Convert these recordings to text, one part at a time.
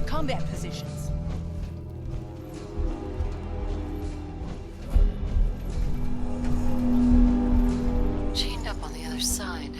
Combat positions. Chained up on the other side.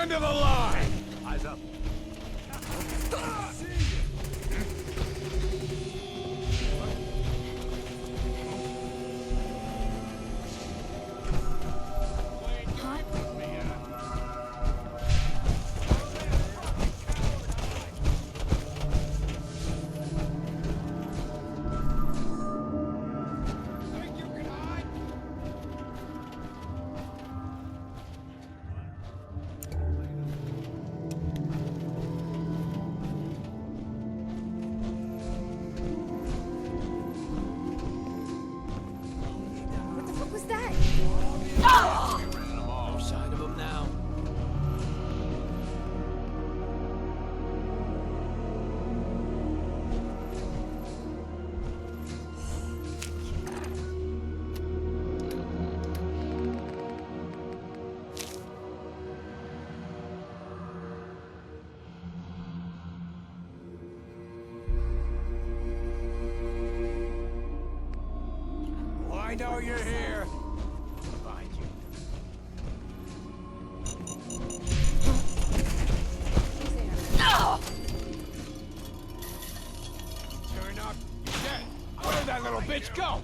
End of the line! Eyes up. I know you're here. Find you. Sure enough, he's dead. Where did that little bitch go?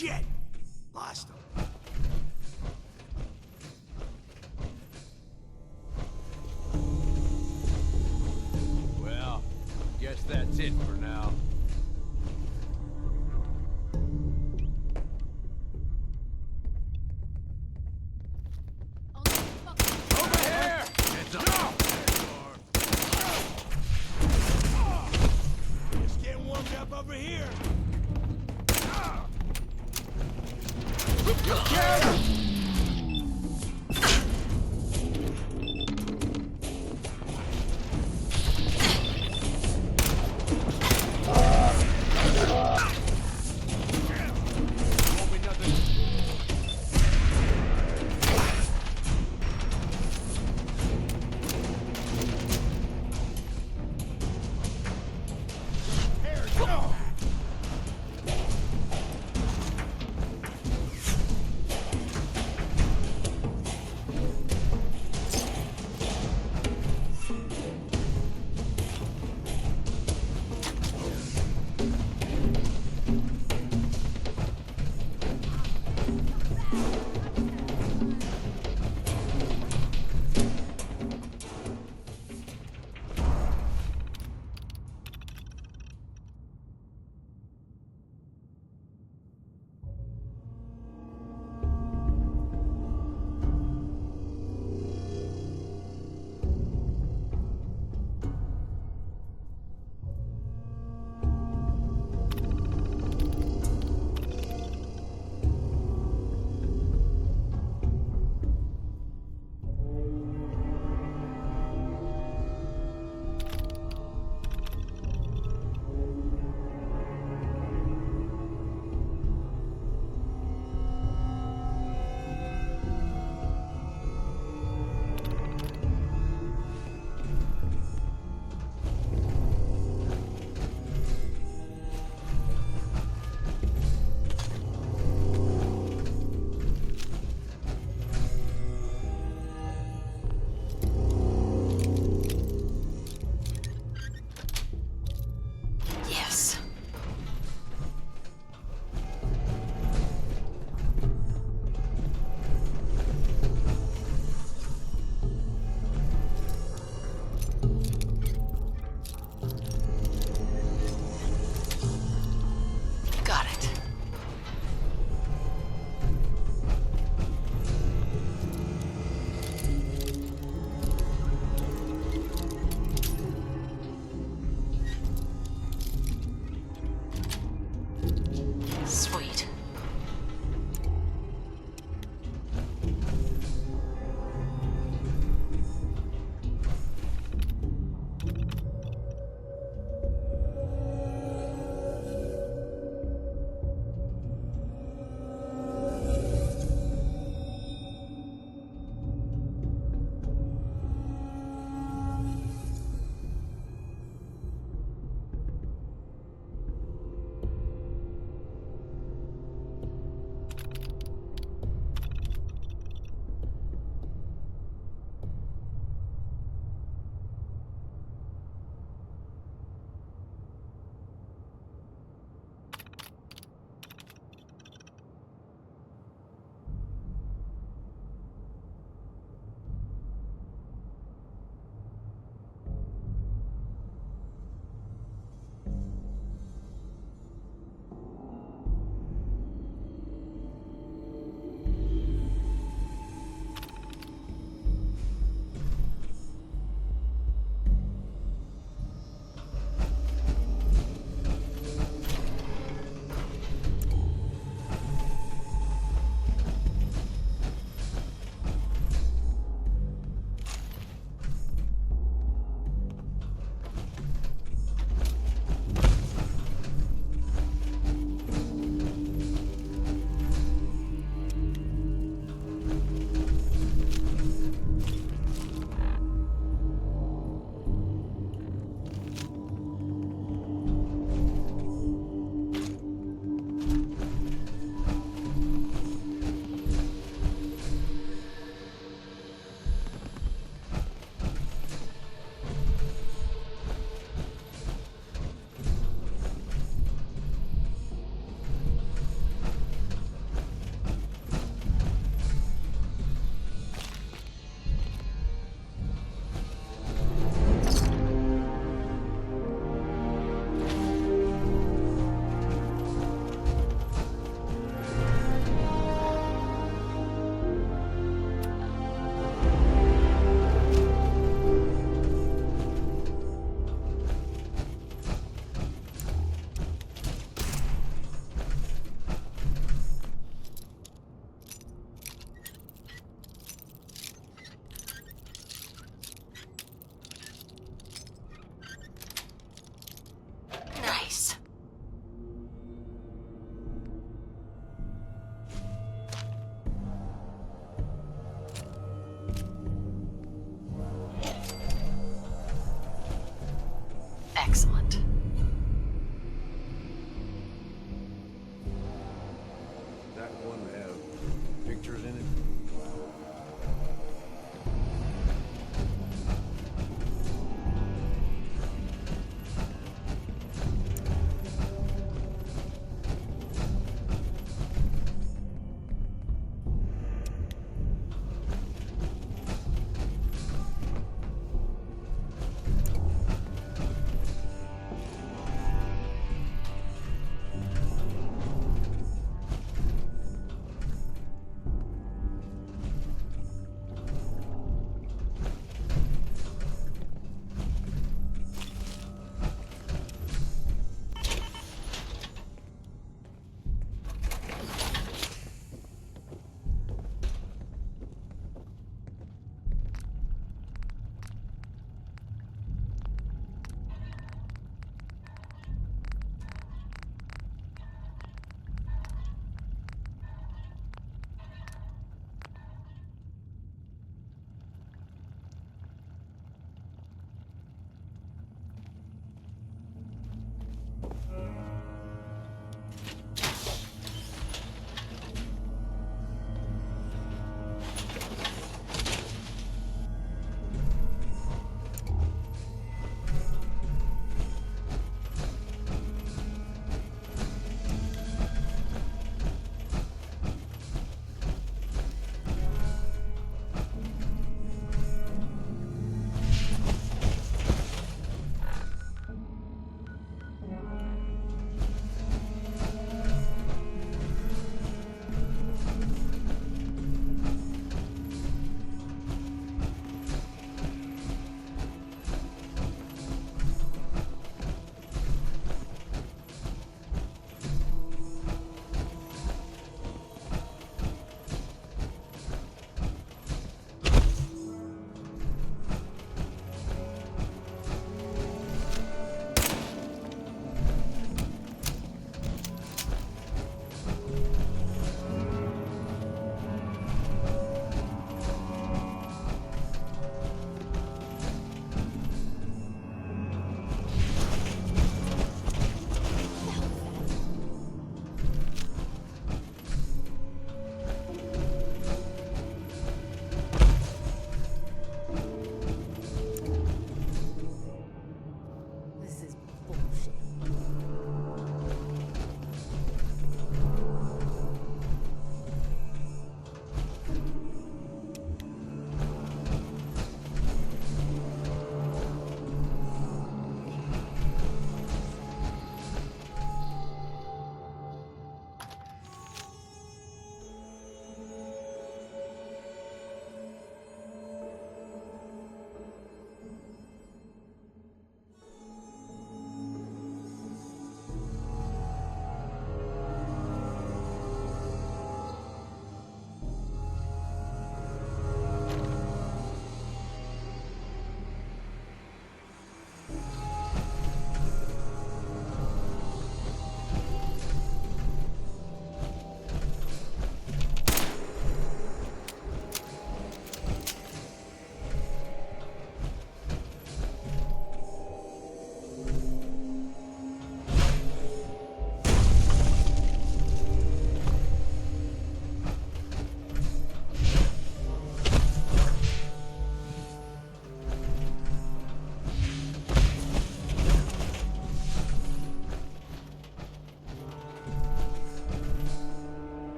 Shit! Lost him. Well, guess that's it for now. Over here! Heads up! Just getting warmed up over here. Won't be nothing. Here, go!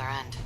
other end.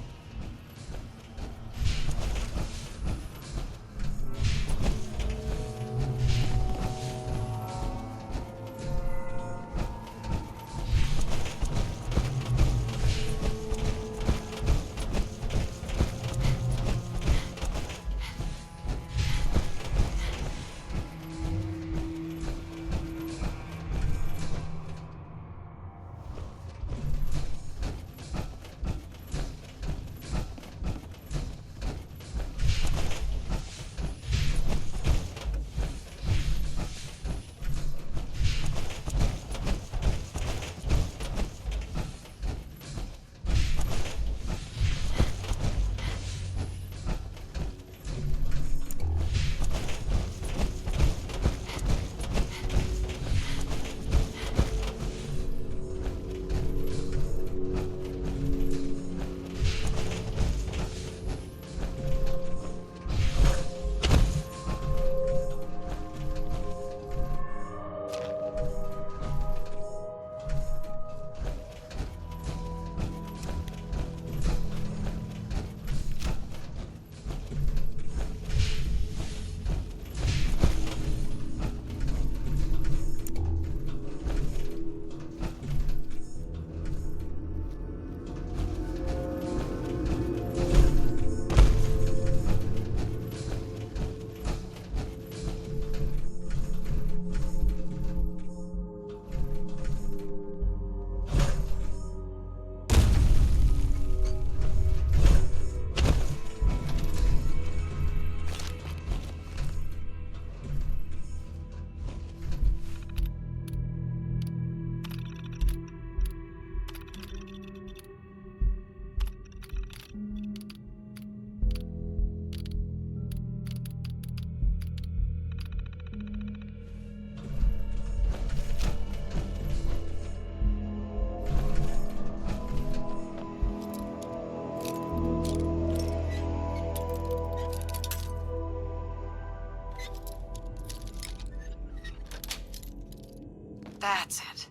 That's it.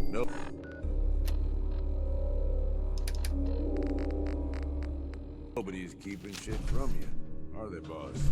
No. Nobody's keeping shit from you, are they, boss?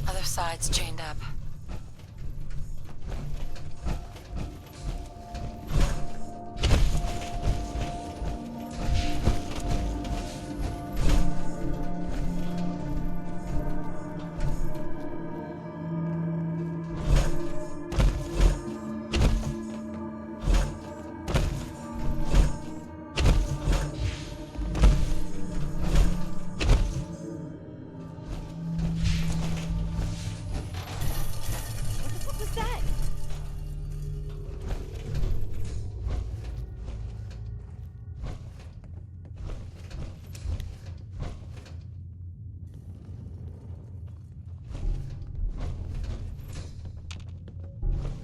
Other side's chained up. What was that?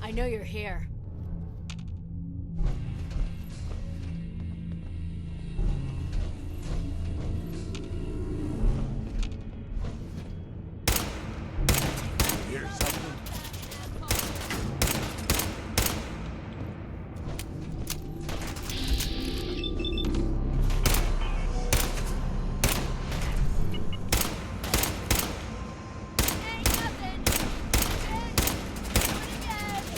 I know you're here. Hear something? Ain't nothing. What again?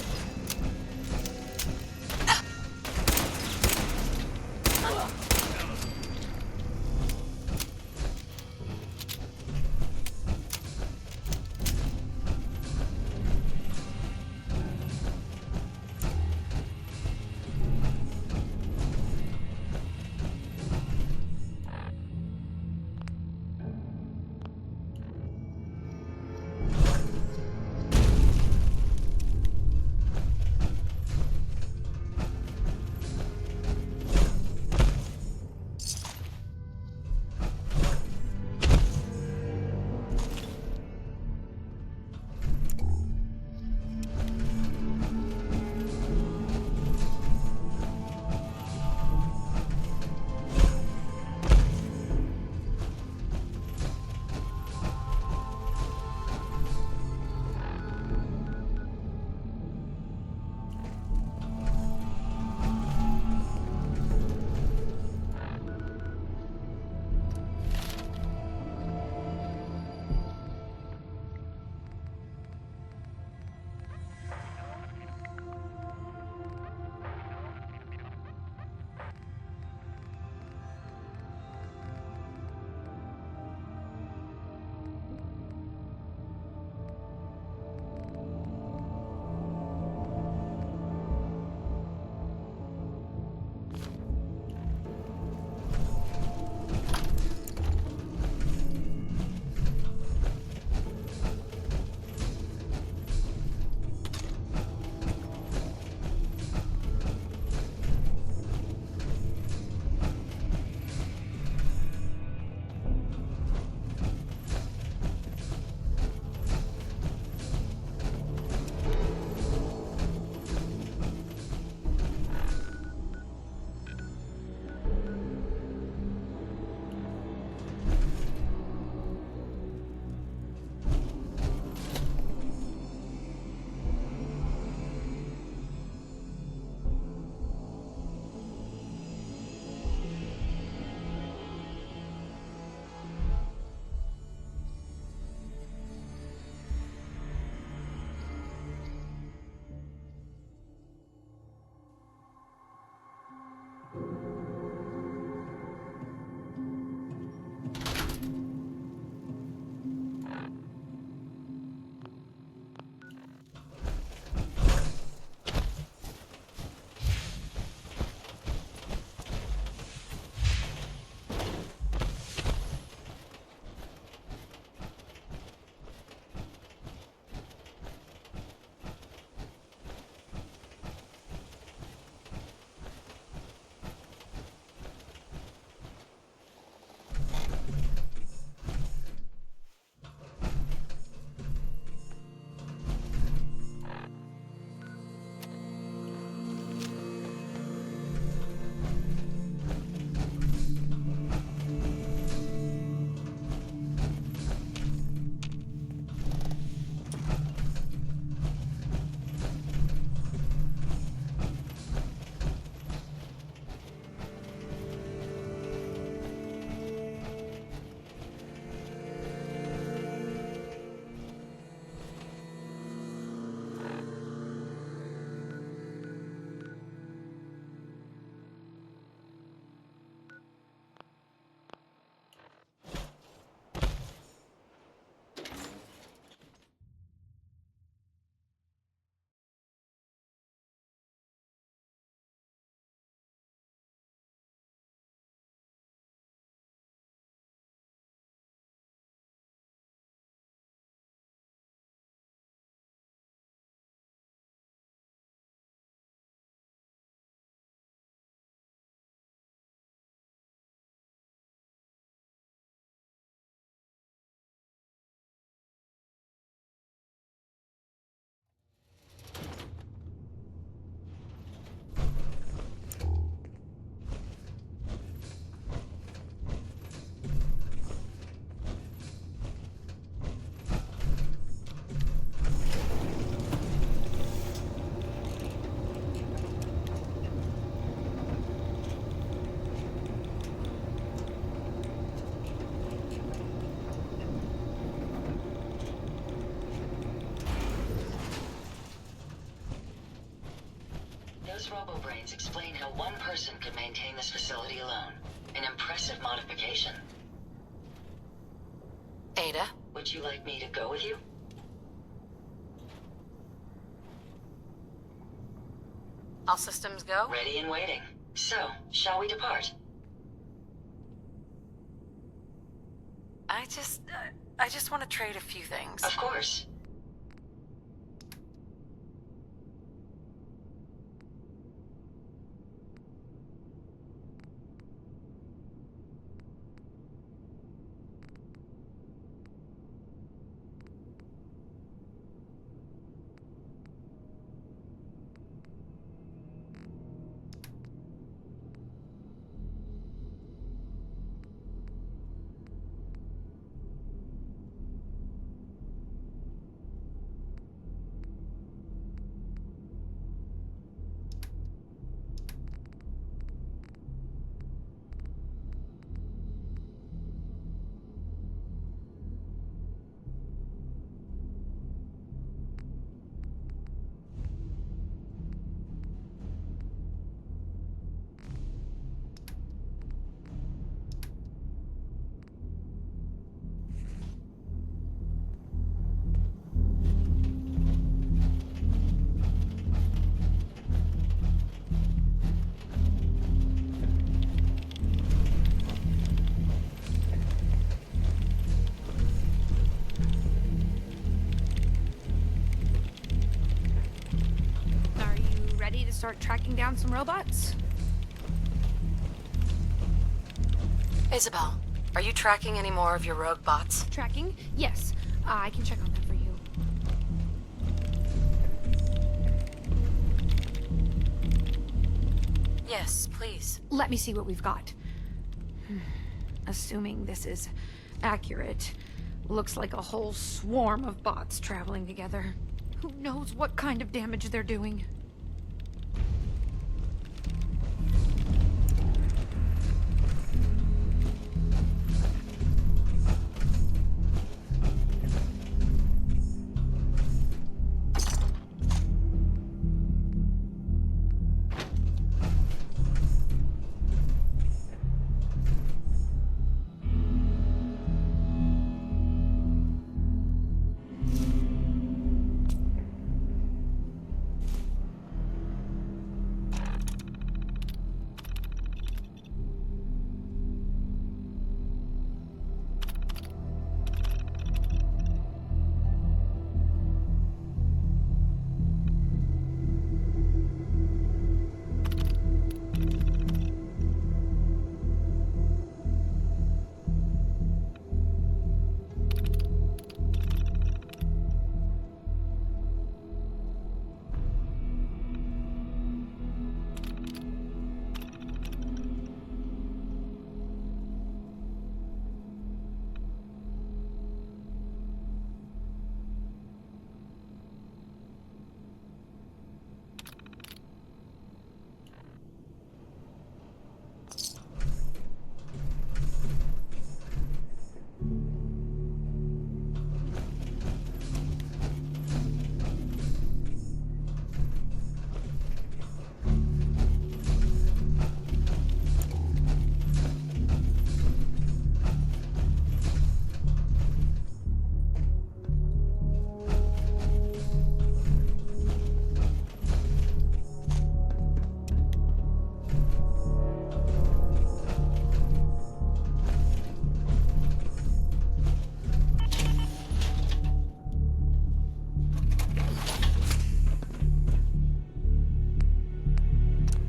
brains explain how one person could maintain this facility alone. An impressive modification. Ada? Would you like me to go with you? All systems go? Ready and waiting. So, shall we depart? I just want to trade a few things. Of course. Are you ready to start tracking down some robots? Isabel, are you tracking any more of your rogue bots? Tracking? Yes. I can check on that for you. Yes, please. Let me see what we've got. Assuming this is accurate, looks like a whole swarm of bots traveling together. Who knows what kind of damage they're doing?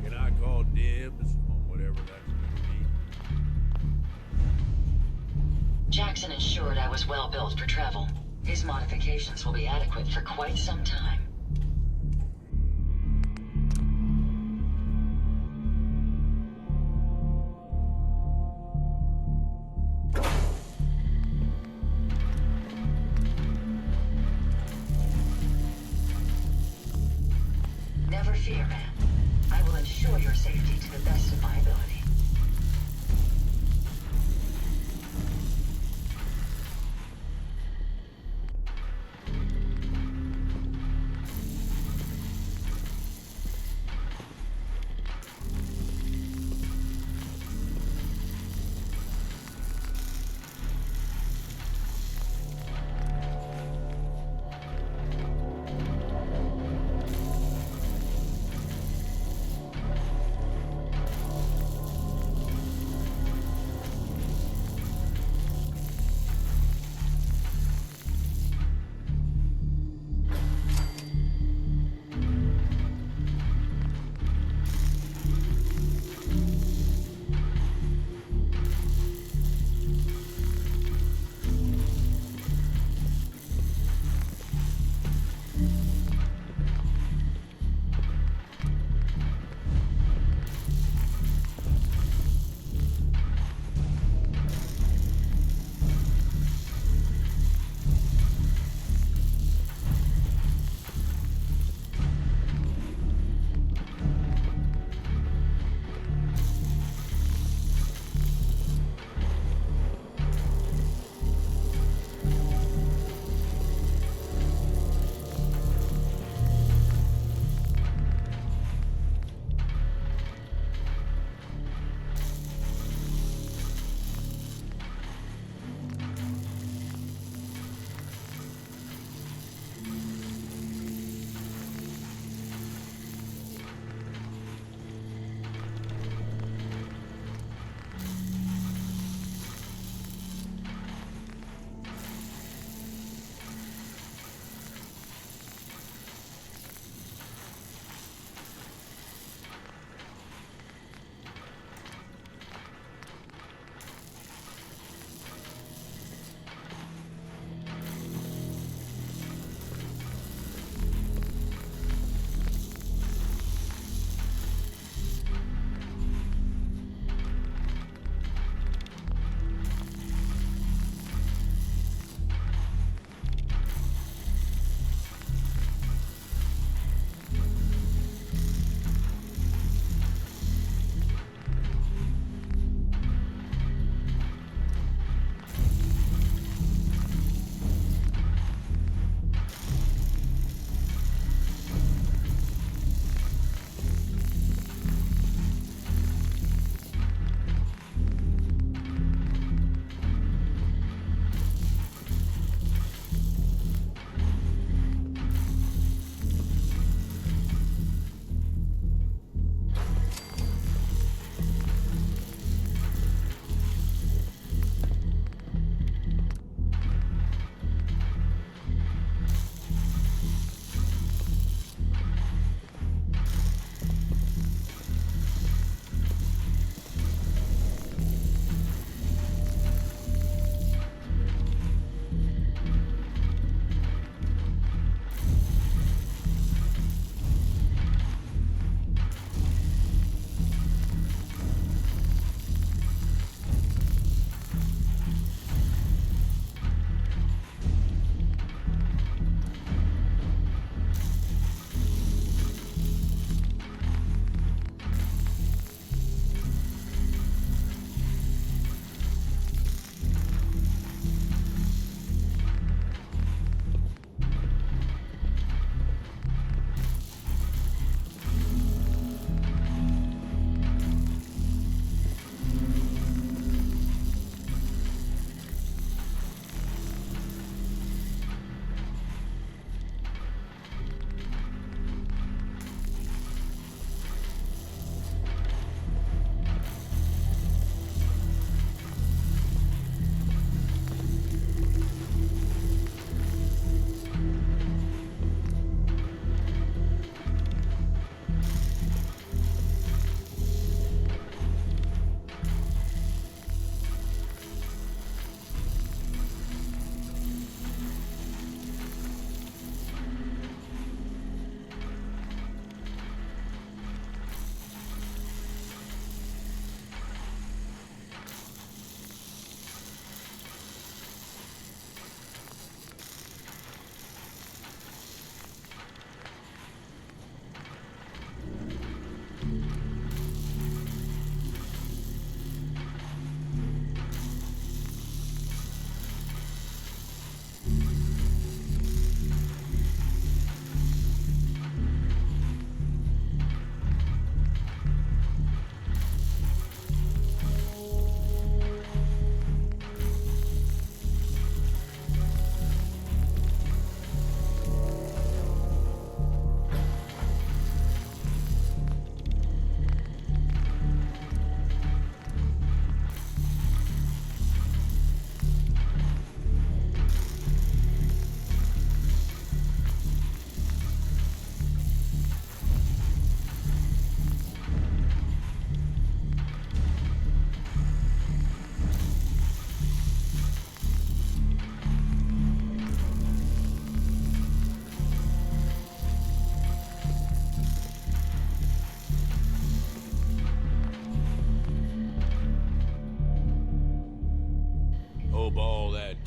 Can I call dibs on whatever that's gonna be? Jackson ensured I was well built for travel. His modifications will be adequate for quite some time. Never fear, man. I will ensure your safety to the best of my ability.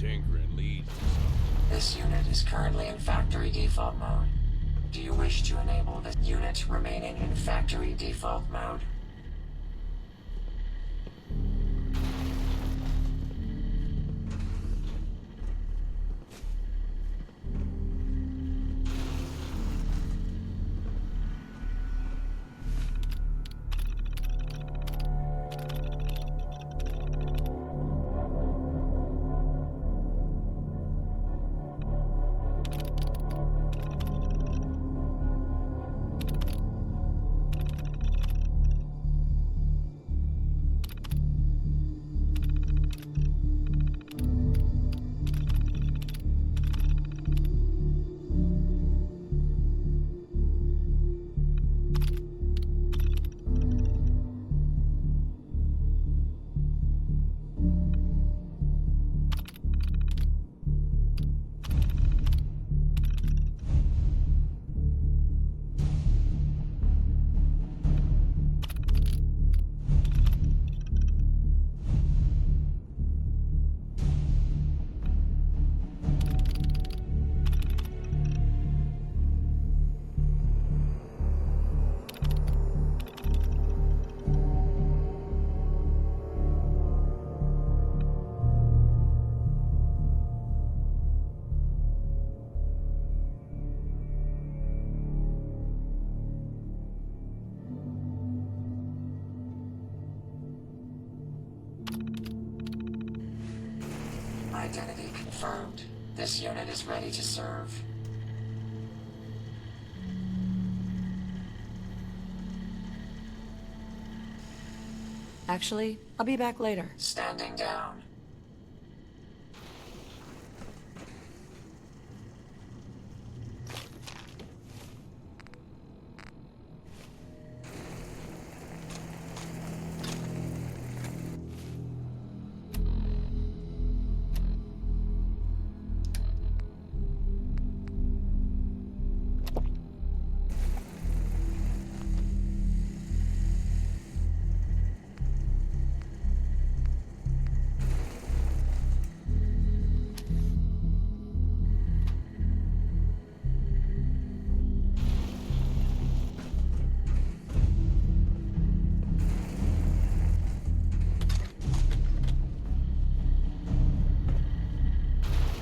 tinkering leads to something. This unit is currently in factory default mode. Do you wish to enable the unit remaining in factory default mode? Identity confirmed. This unit is ready to serve. Actually, I'll be back later. Standing down.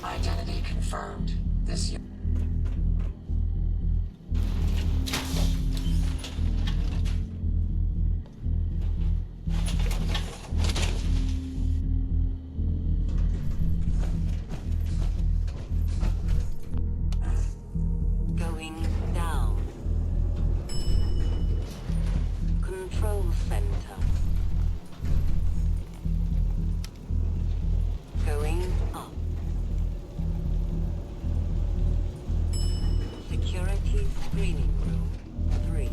Identity confirmed. This unit. Going down. Control center. Going up. Security screening room 3.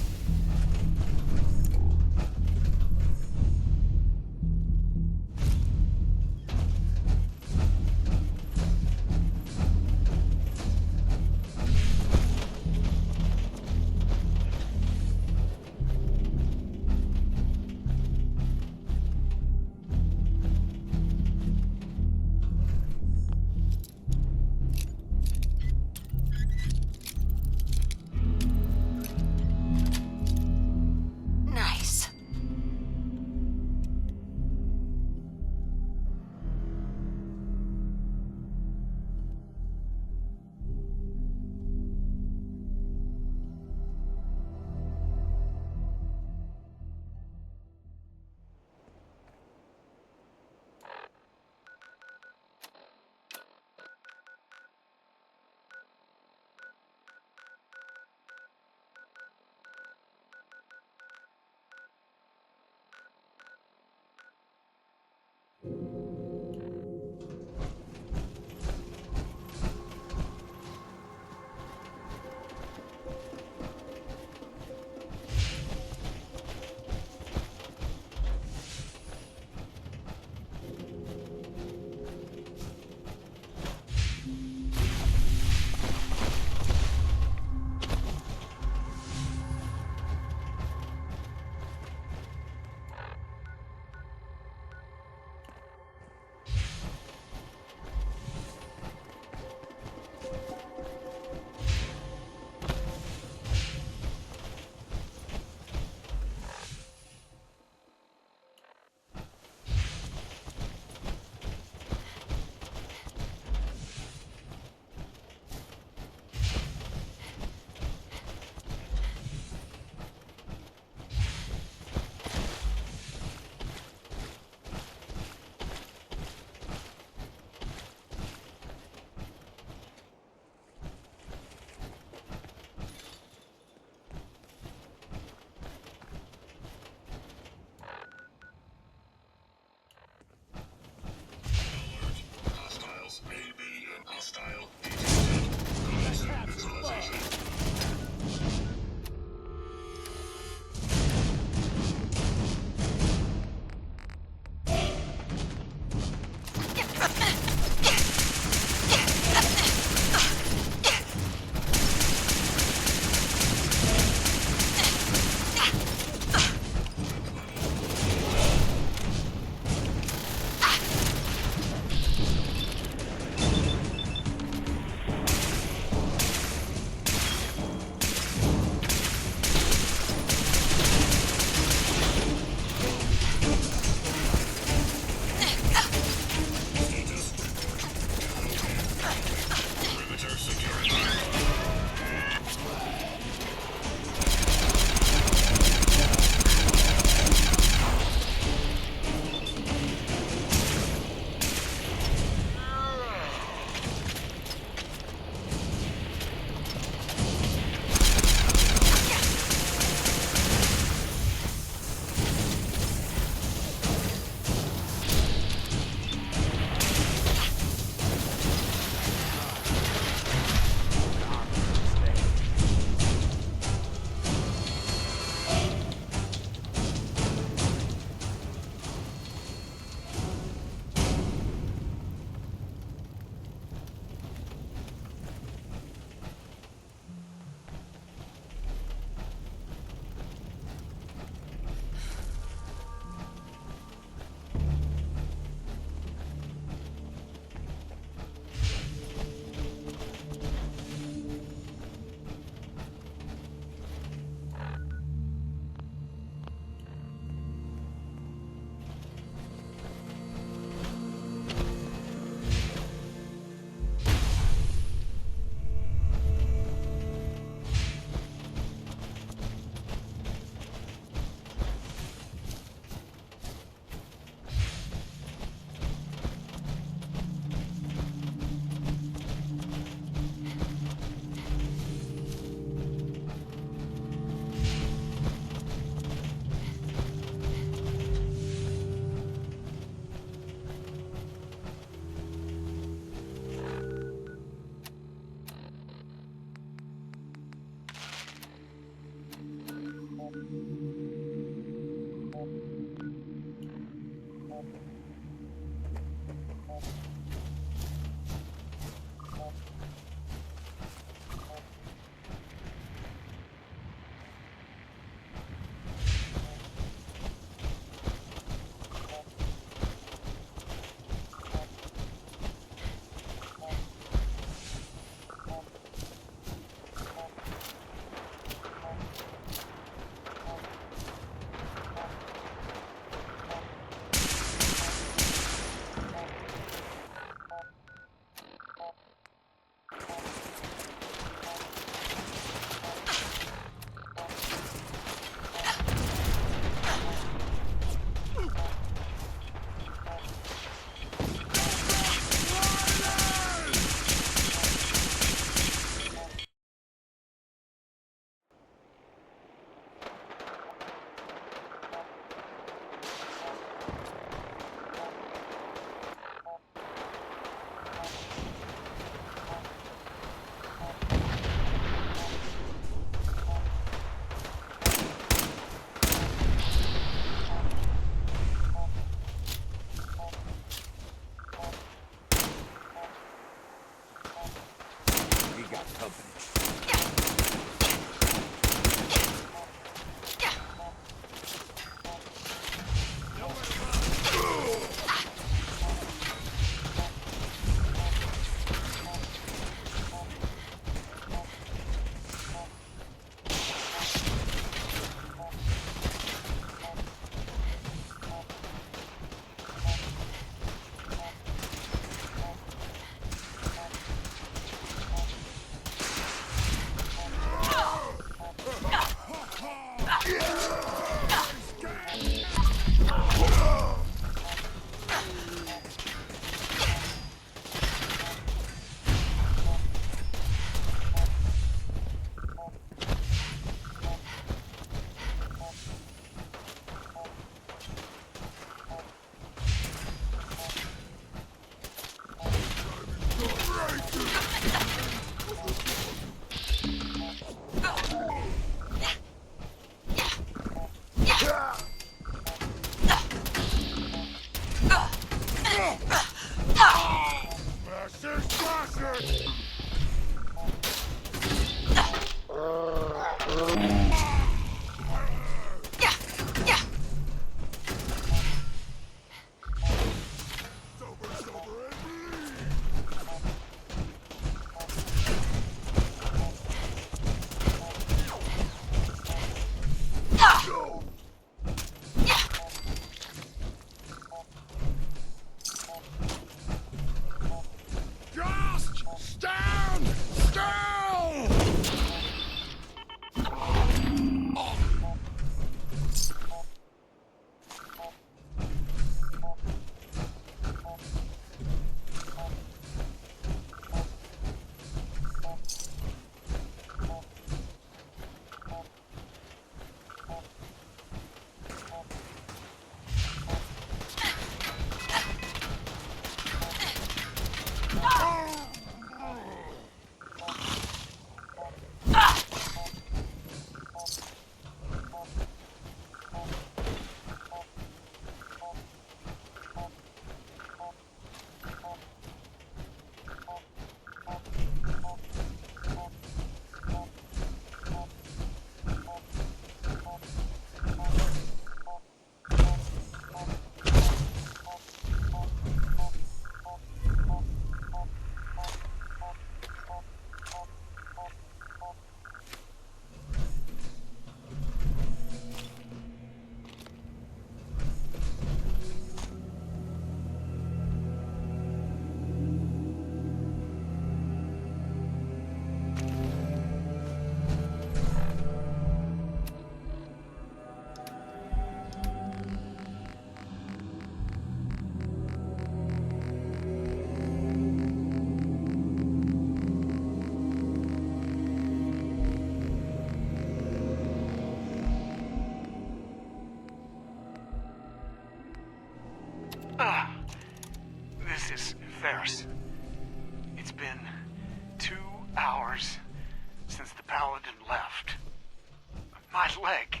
leg.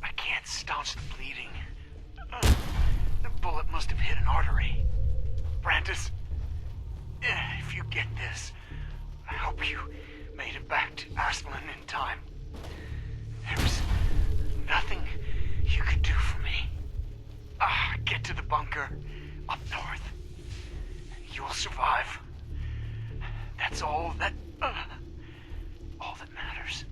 I can't staunch the bleeding. The bullet must have hit an artery. Brandis, if you get this, I hope you made it back to Arslan in time. There was nothing you could do for me. Get to the bunker up north. You'll survive. That's all that matters.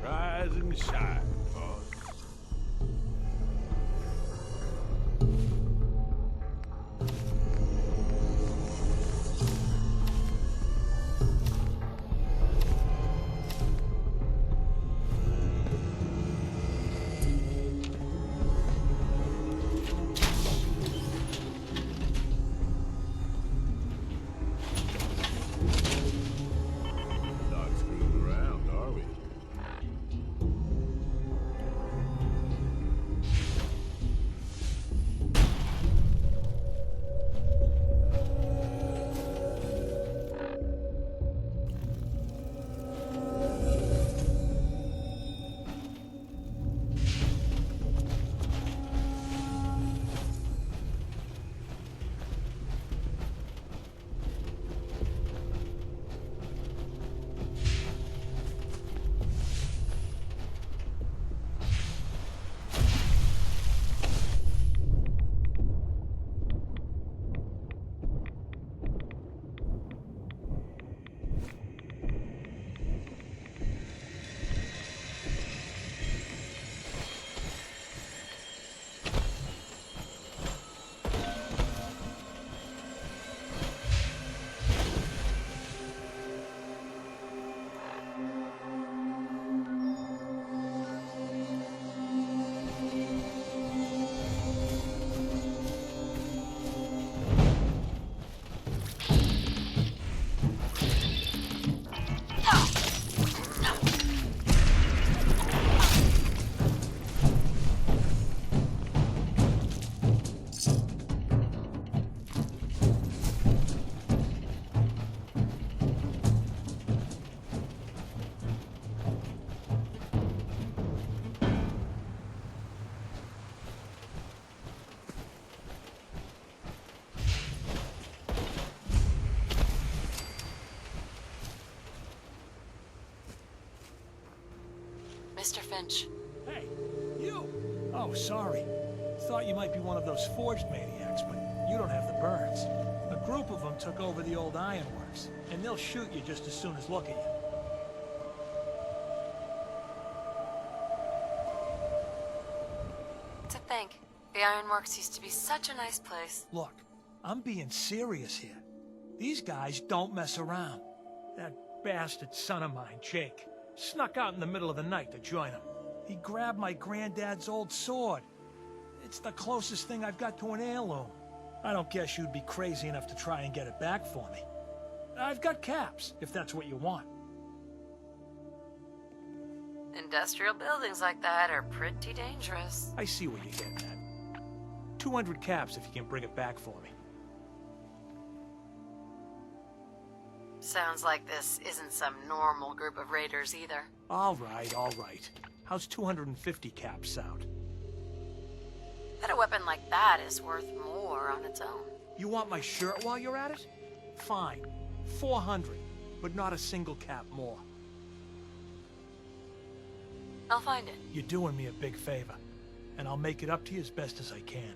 Rise and shine, boss. Not screwing around, are we? Mr. Finch. Hey, you! Oh, sorry. Thought you might be one of those forged maniacs, but you don't have the burns. A group of them took over the old ironworks, and they'll shoot you just as soon as look at you. To think, the Ironworks used to be such a nice place. Look, I'm being serious here. These guys don't mess around. That bastard son of mine, Jake, snuck out in the middle of the night to join them. He grabbed my granddad's old sword. It's the closest thing I've got to an heirloom. I don't guess you'd be crazy enough to try and get it back for me. I've got caps, if that's what you want. Industrial buildings like that are pretty dangerous. I see what you're getting at. 200 caps if you can bring it back for me. Sounds like this isn't some normal group of raiders either. All right, all right. How's 250 caps sound? Bet a weapon like that is worth more on its own. You want my shirt while you're at it? Fine. 400, but not a single cap more. I'll find it. You're doing me a big favor, and I'll make it up to you as best as I can.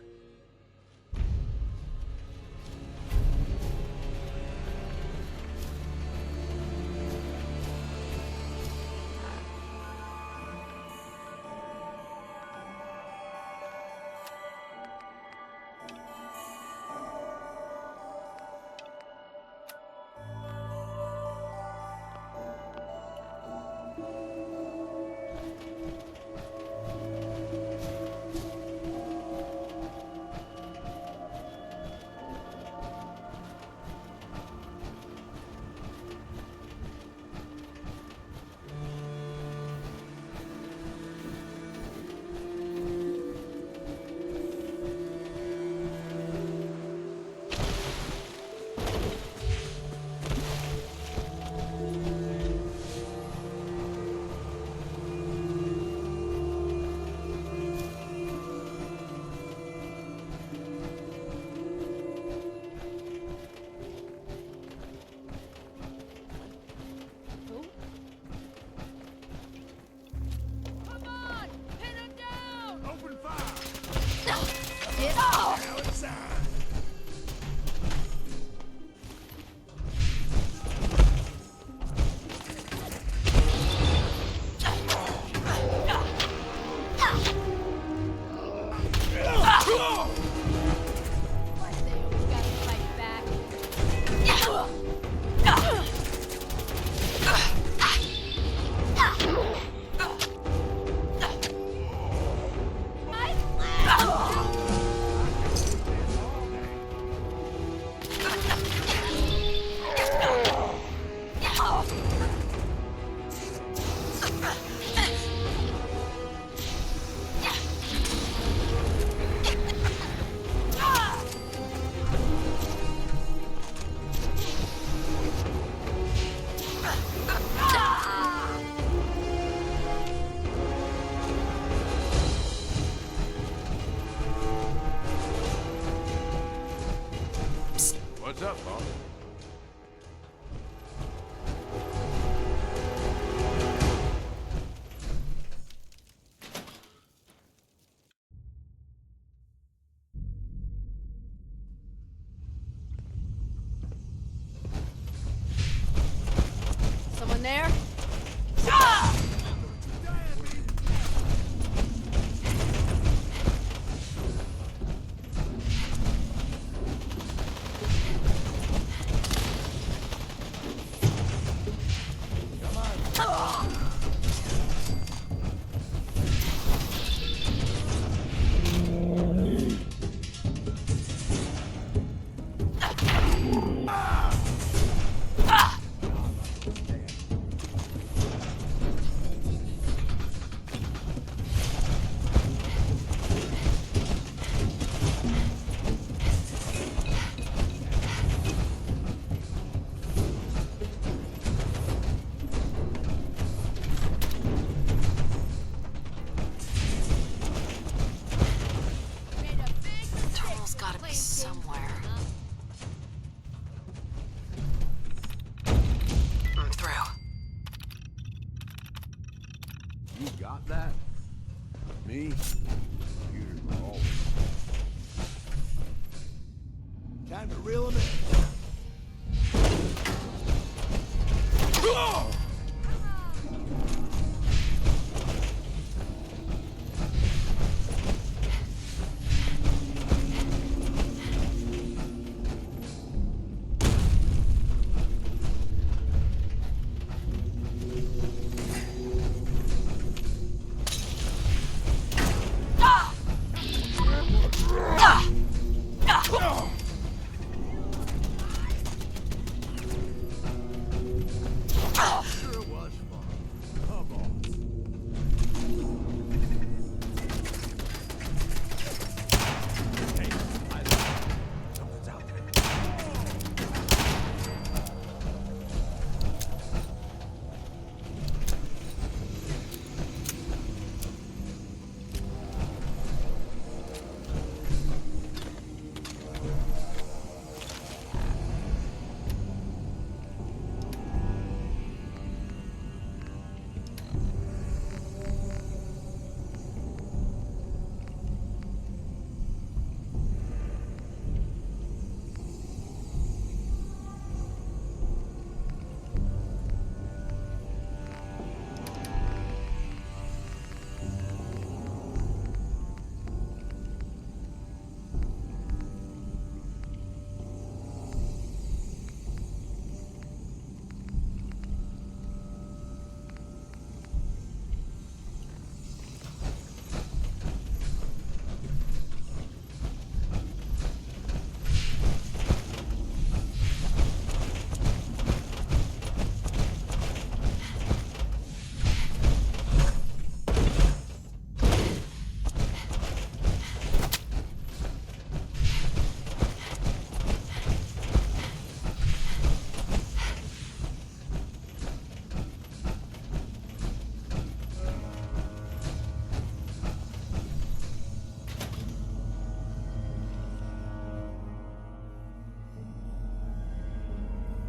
What's up, boss? Someone there? Got that? Me? Computers were always. Time to reel him in. Sure was fun. Come on. Hey, something's out there.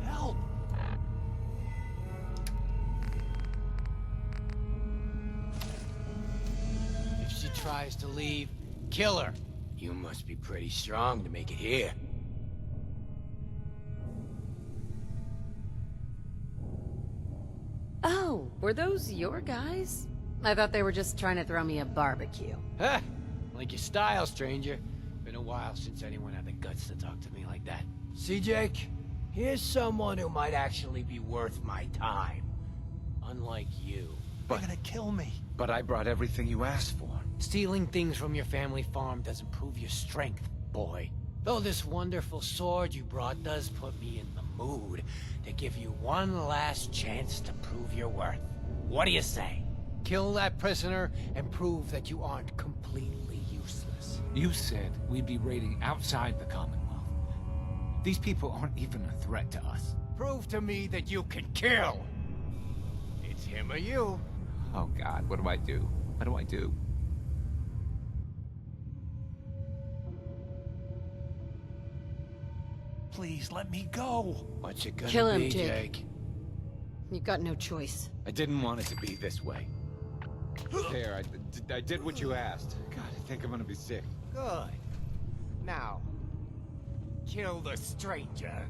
Help! If she tries to leave, kill her. You must be pretty strong to make it here. Oh, were those your guys? I thought they were just trying to throw me a barbecue. Huh? Like your style, stranger. Been a while since anyone had the guts to talk to me like that. See, Jake? Here's someone who might actually be worth my time. Unlike you. They're gonna kill me. But I brought everything you asked for. Stealing things from your family farm doesn't prove your strength, boy. Though this wonderful sword you brought does put me in the mood to give you one last chance to prove your worth. What do you say? Kill that prisoner and prove that you aren't completely useless. You said we'd be raiding outside the Commonwealth. These people aren't even a threat to us. Prove to me that you can kill. It's him or you. Oh God, what do I do? What do I do? Please let me go. What's it gonna Kill him, be, Jake. Jake? You've got no choice. I didn't want it to be this way. There, I did what you asked. God, I think I'm gonna be sick. Good. Now, kill the stranger.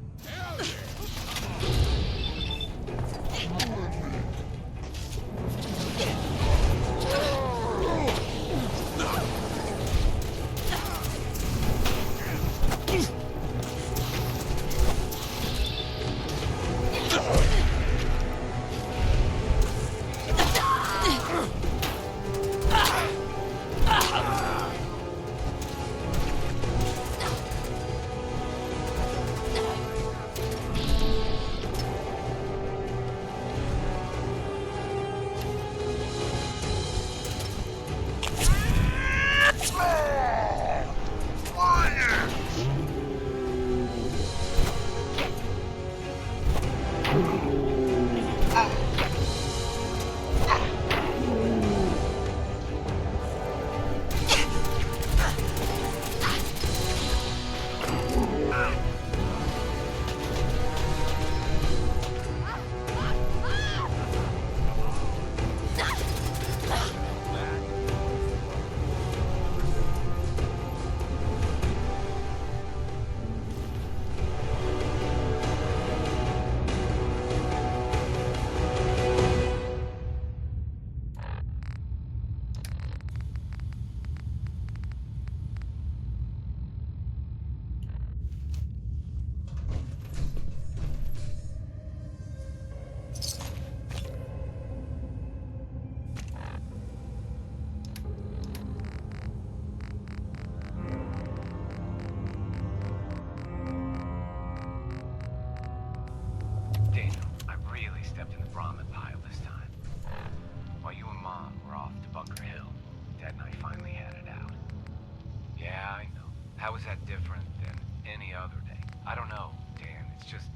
How is that different than any other day? I don't know, Dan. It's just...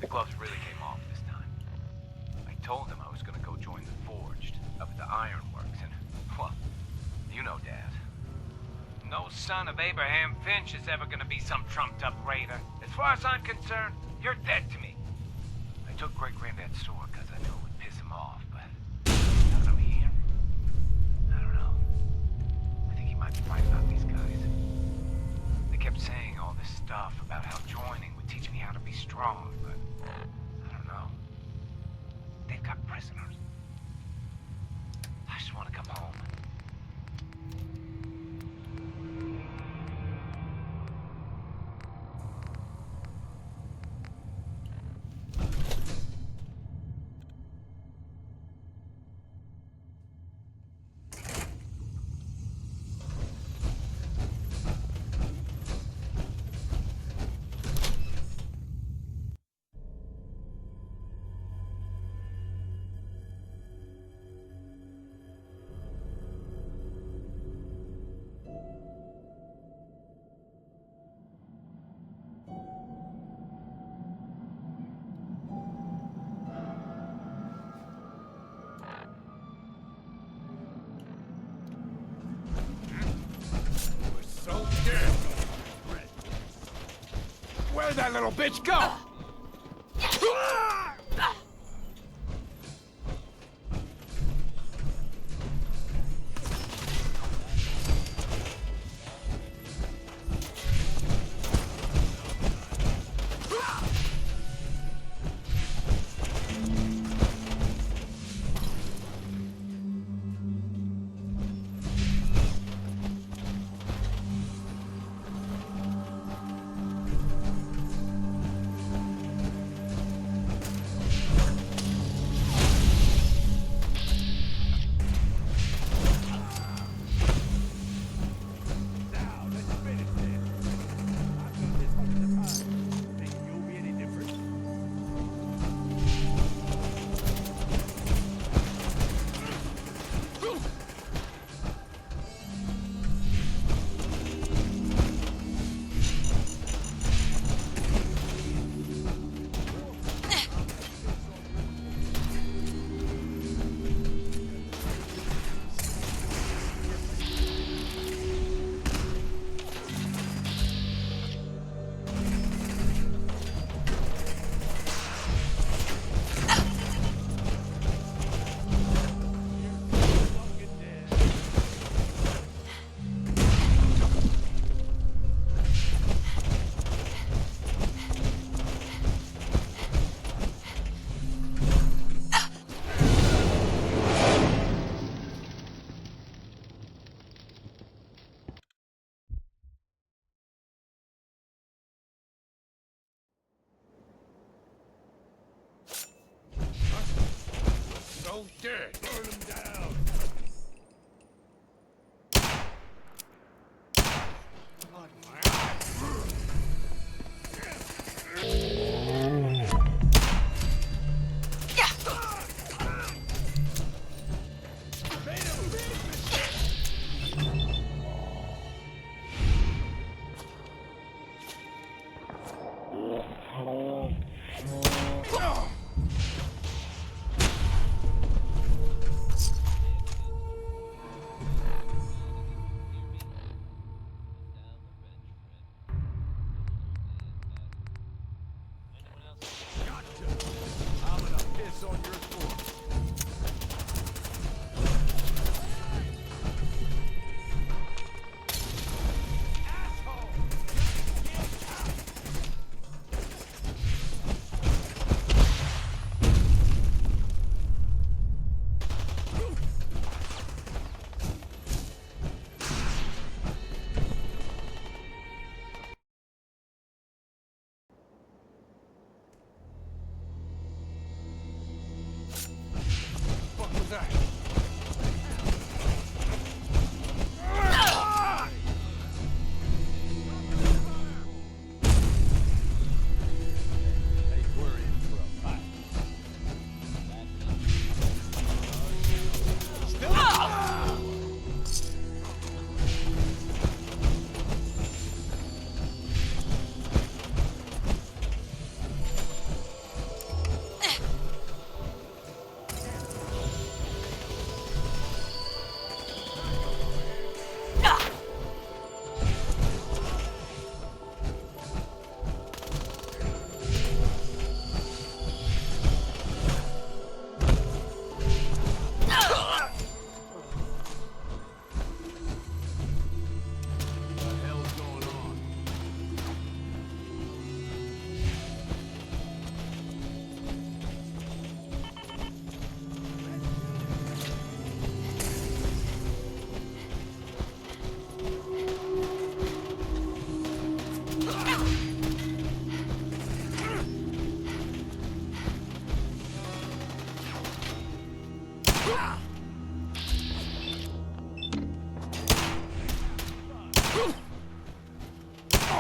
The gloves really came off this time. I told them I was gonna go join the Forged up at the Ironworks, and, well, you know, Dad. No son of Abraham Finch is ever gonna be some trumped-up raider. As far as I'm concerned, you're dead to me. I took Great-Granddad's sword because I knew it would piss him off, but now that I'm here, I don't know. I think he might be right about these guys. They kept saying all this stuff about how joining would teach me how to be strong, but I don't know. They've got prisoners. I just want to come home. Where'd that little bitch go? So dead. Burn him down. Blood in my eyes.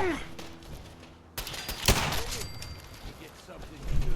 Get something to do.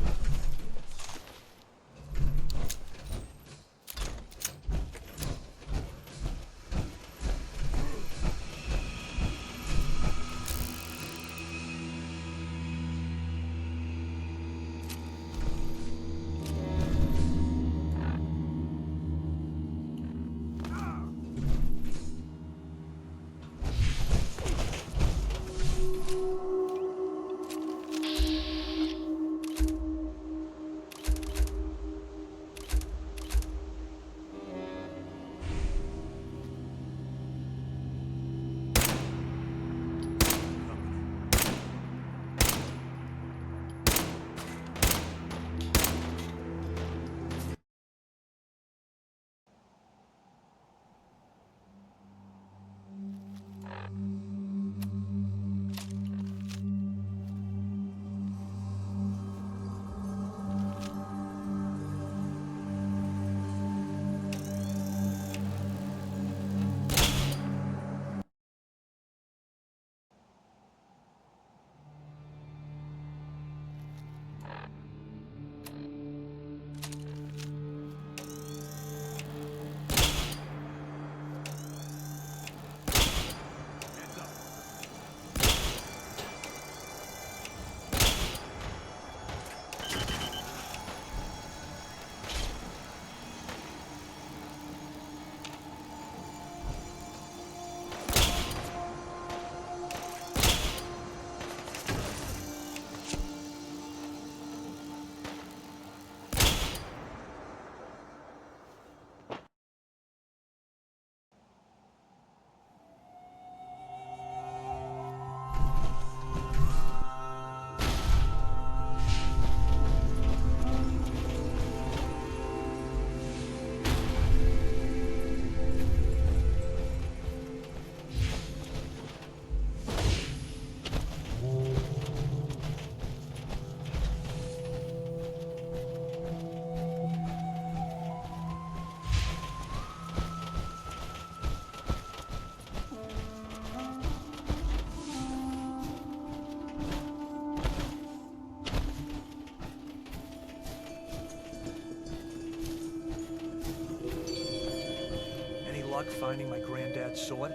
Luck finding my granddad's sword?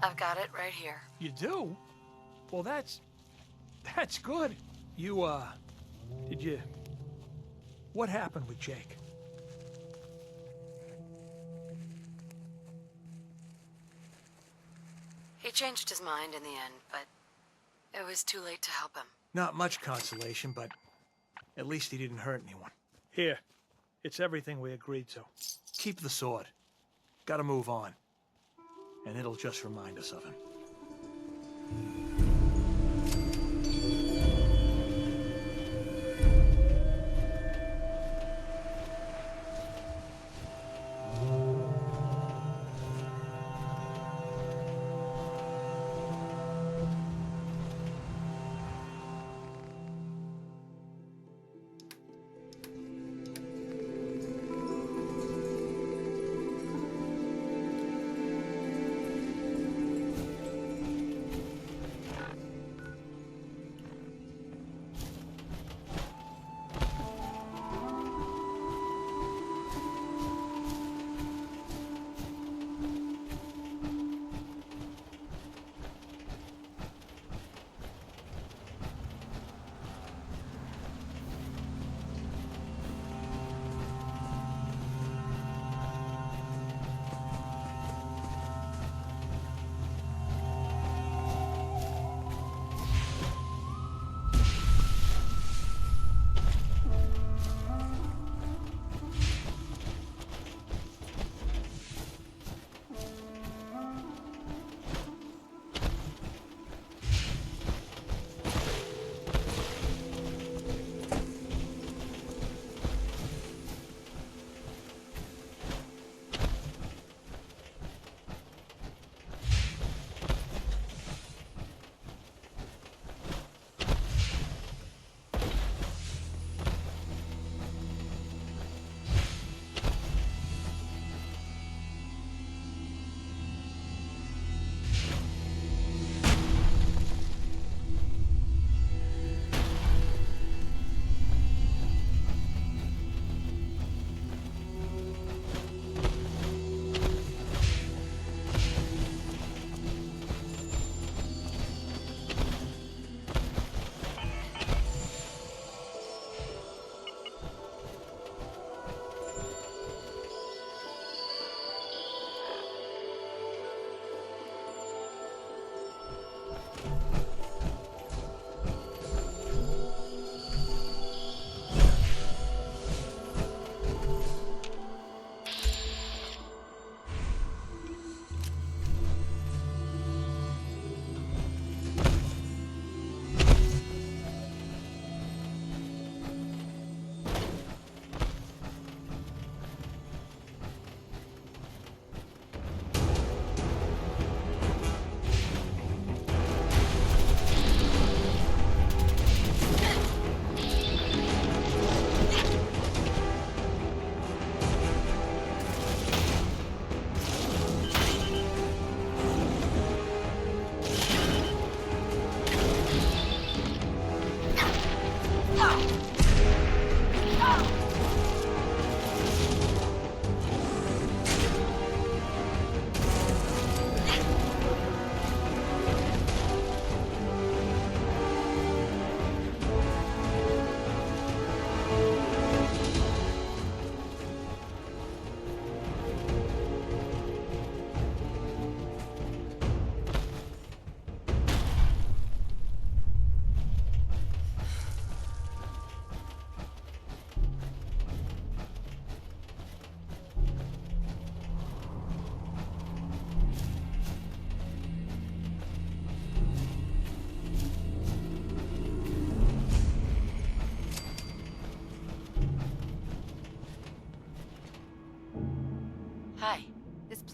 I've got it right here. You do? Well, that's good. What happened with Jake? He changed his mind in the end, but it was too late to help him. Not much consolation, but at least he didn't hurt anyone. Here, it's everything we agreed to. Keep the sword. Gotta move on. And it'll just remind us of him.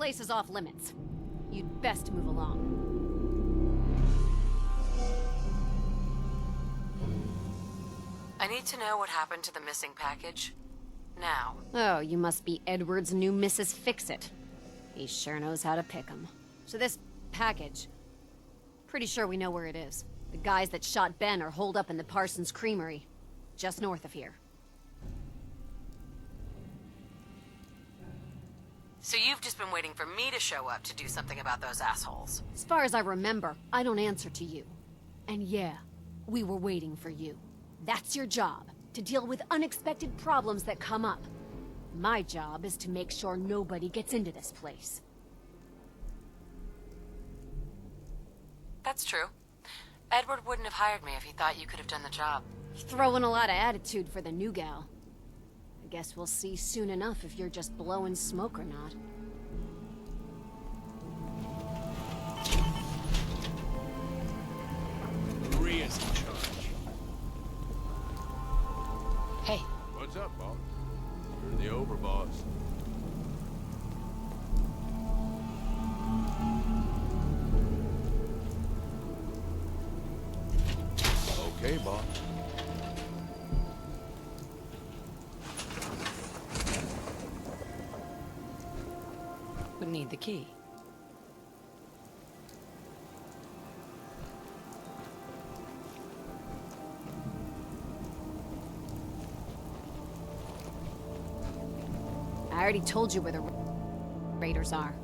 place is off limits. You'd best move along. I need to know what happened to the missing package. Now. Oh, you must be Edward's new Mrs. Fix-It. He sure knows how to pick 'em. So this package... Pretty sure we know where it is. The guys that shot Ben are holed up in the Parsons Creamery, just north of here. So you've just been waiting for me to show up to do something about those assholes. As far as I remember, I don't answer to you. And yeah, we were waiting for you. That's your job, to deal with unexpected problems that come up. My job is to make sure nobody gets into this place. That's true. Edward wouldn't have hired me if he thought you could have done the job. Throwing a lot of attitude for the new gal. I guess we'll see soon enough if you're just blowing smoke or not. Maria's in charge. Hey. What's up, boss? You're the overboss. Okay, boss. Would need the key. I already told you where the raiders are.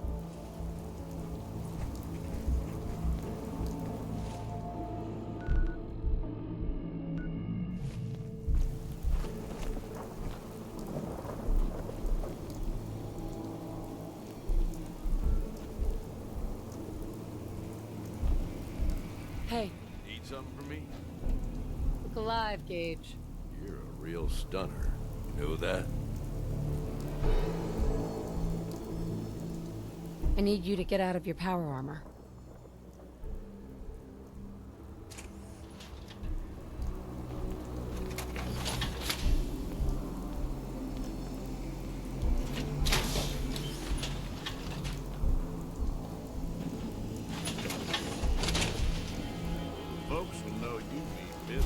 Hey. Need something for me? Look alive, Gage. You're a real stunner. You know that? I need you to get out of your power armor. Folks will know you mean business.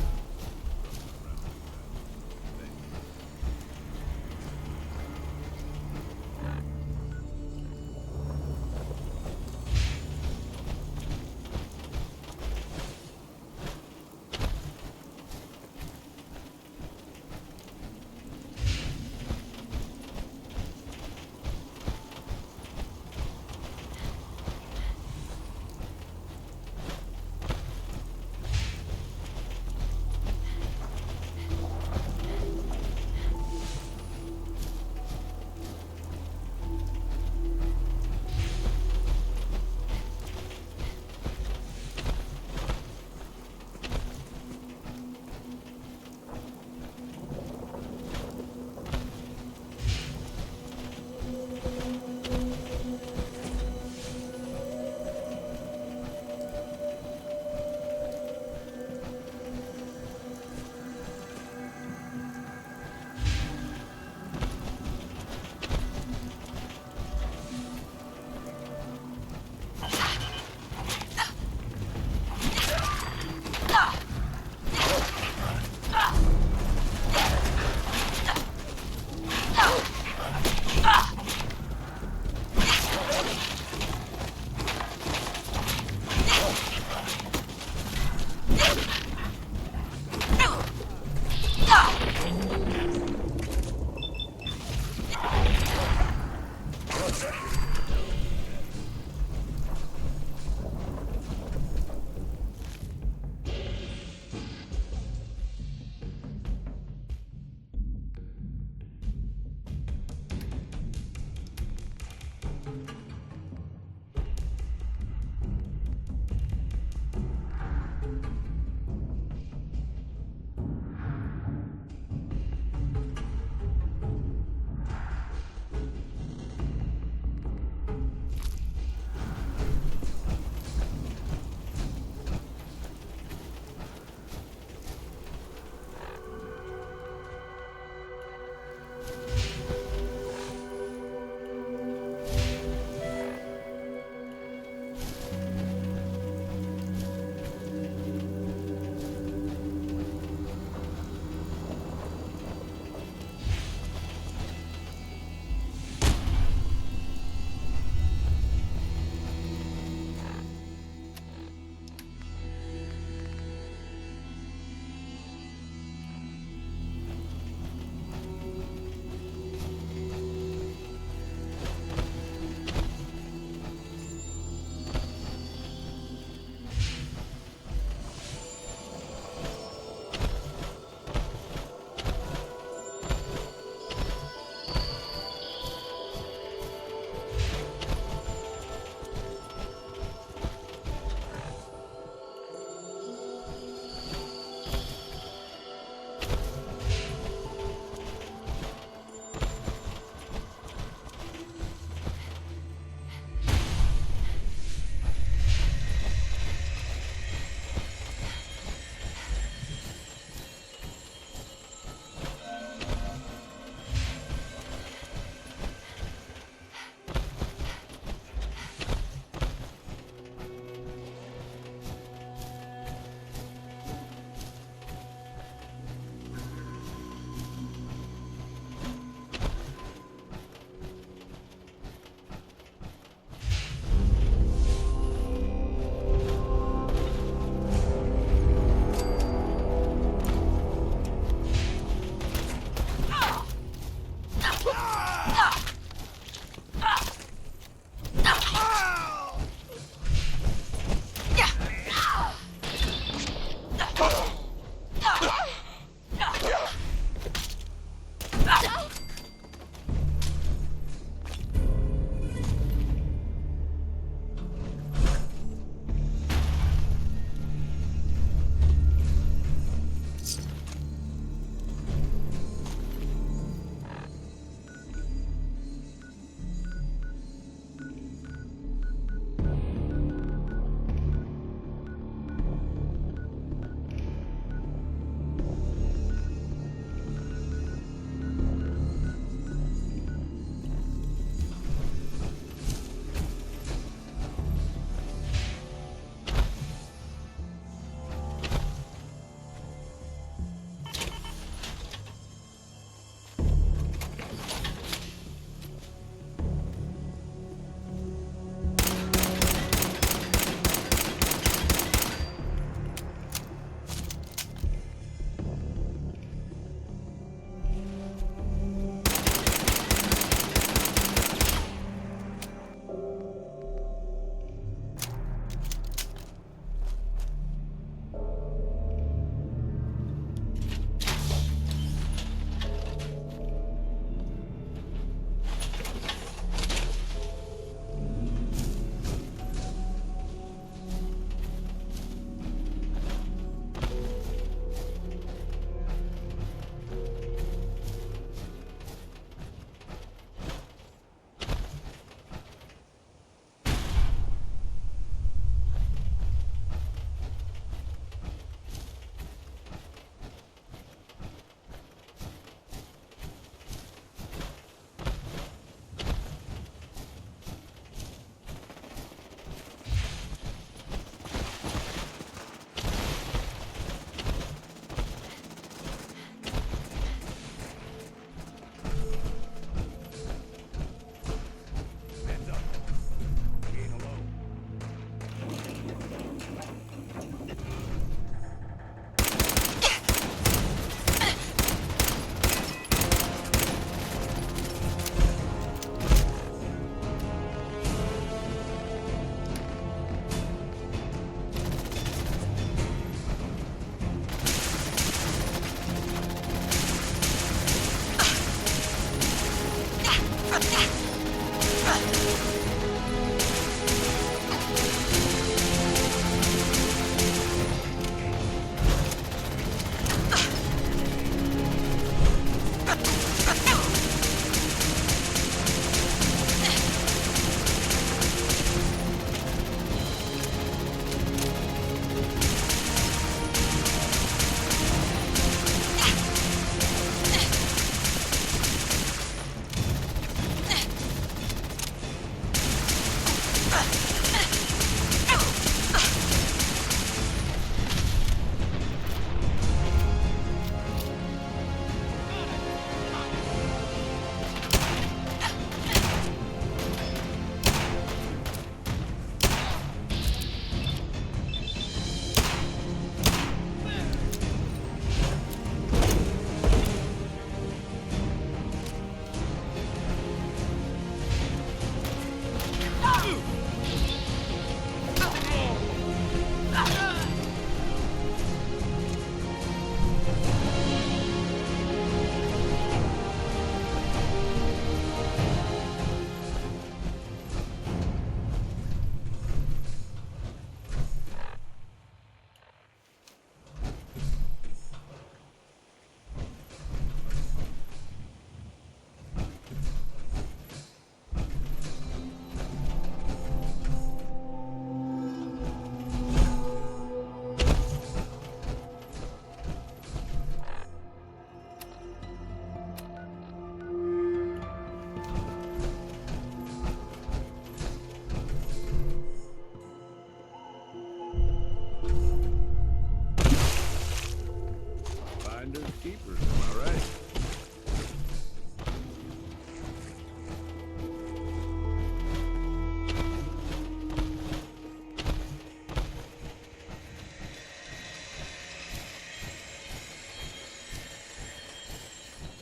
Finders keepers, am I right?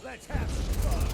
Let's have some fun.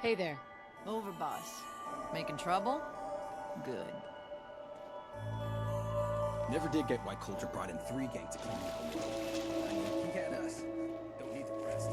Hey there. Over, boss. Making trouble? Good. Never did get why Coulter brought in 3 gangs to clean the whole world. I mean, he had us. Don't need the rest.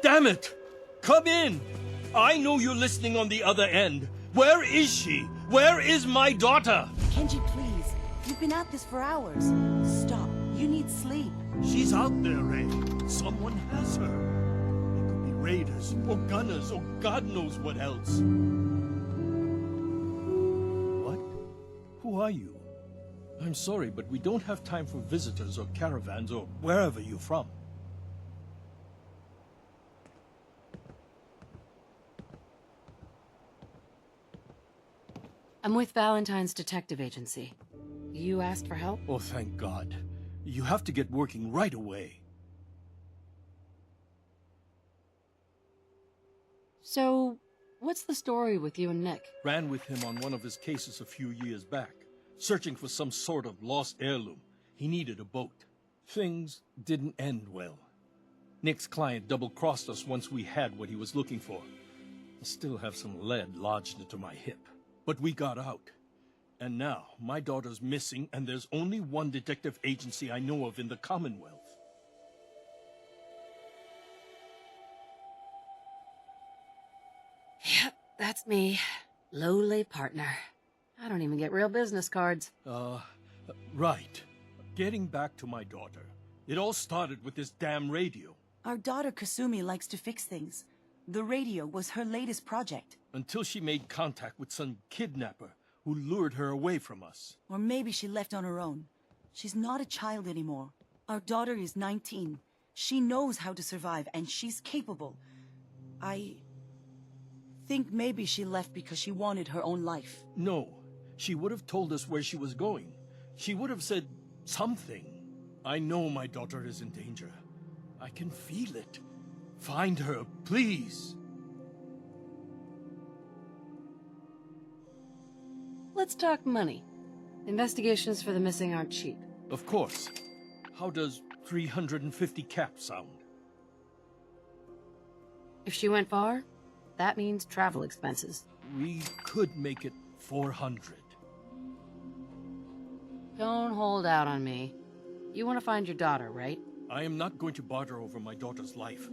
Damn it! Come in! I know you're listening on the other end. Where is she? Where is my daughter? Kenji, please. You've been at this for hours. Stop. You need sleep. She's out there, Ray. Someone has her. It could be raiders, or gunners, or God knows what else. What? Who are you? I'm sorry, but we don't have time for visitors or caravans or wherever you're from. I'm with Valentine's Detective Agency. You asked for help? Oh, thank God. You have to get working right away. So, what's the story with you and Nick? Ran with him on one of his cases a few years back, searching for some sort of lost heirloom. He needed a boat. Things didn't end well. Nick's client double-crossed us once we had what he was looking for. I still have some lead lodged into my hip. But we got out. And now, my daughter's missing, and there's only one detective agency I know of in the Commonwealth. Yep, that's me. Lowly partner. I don't even get real business cards. Right. Getting back to my daughter. It all started with this damn radio. Our daughter Kasumi likes to fix things. The radio was her latest project. Until she made contact with some kidnapper who lured her away from us. Or maybe she left on her own. She's not a child anymore. Our daughter is 19. She knows how to survive, and she's capable. I think maybe she left because she wanted her own life. No. She would have told us where she was going. She would have said something. I know my daughter is in danger. I can feel it. Find her, please. Let's talk money. Investigations for the missing aren't cheap. Of course. How does 350 caps sound? If she went far, that means travel expenses. We could make it 400. Don't hold out on me. You want to find your daughter, right? I am not going to barter over my daughter's life.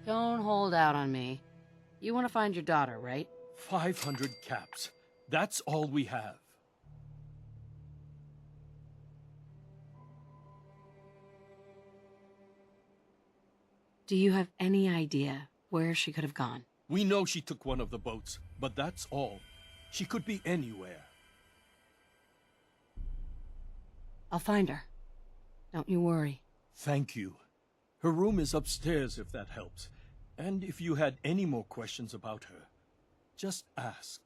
Don't hold out on me. You want to find your daughter, right? 500 caps. That's all we have. Do you have any idea where she could have gone? We know she took one of the boats, but that's all. She could be anywhere. I'll find her. Don't you worry. Thank you. Her room is upstairs, if that helps. And if you had any more questions about her, just ask.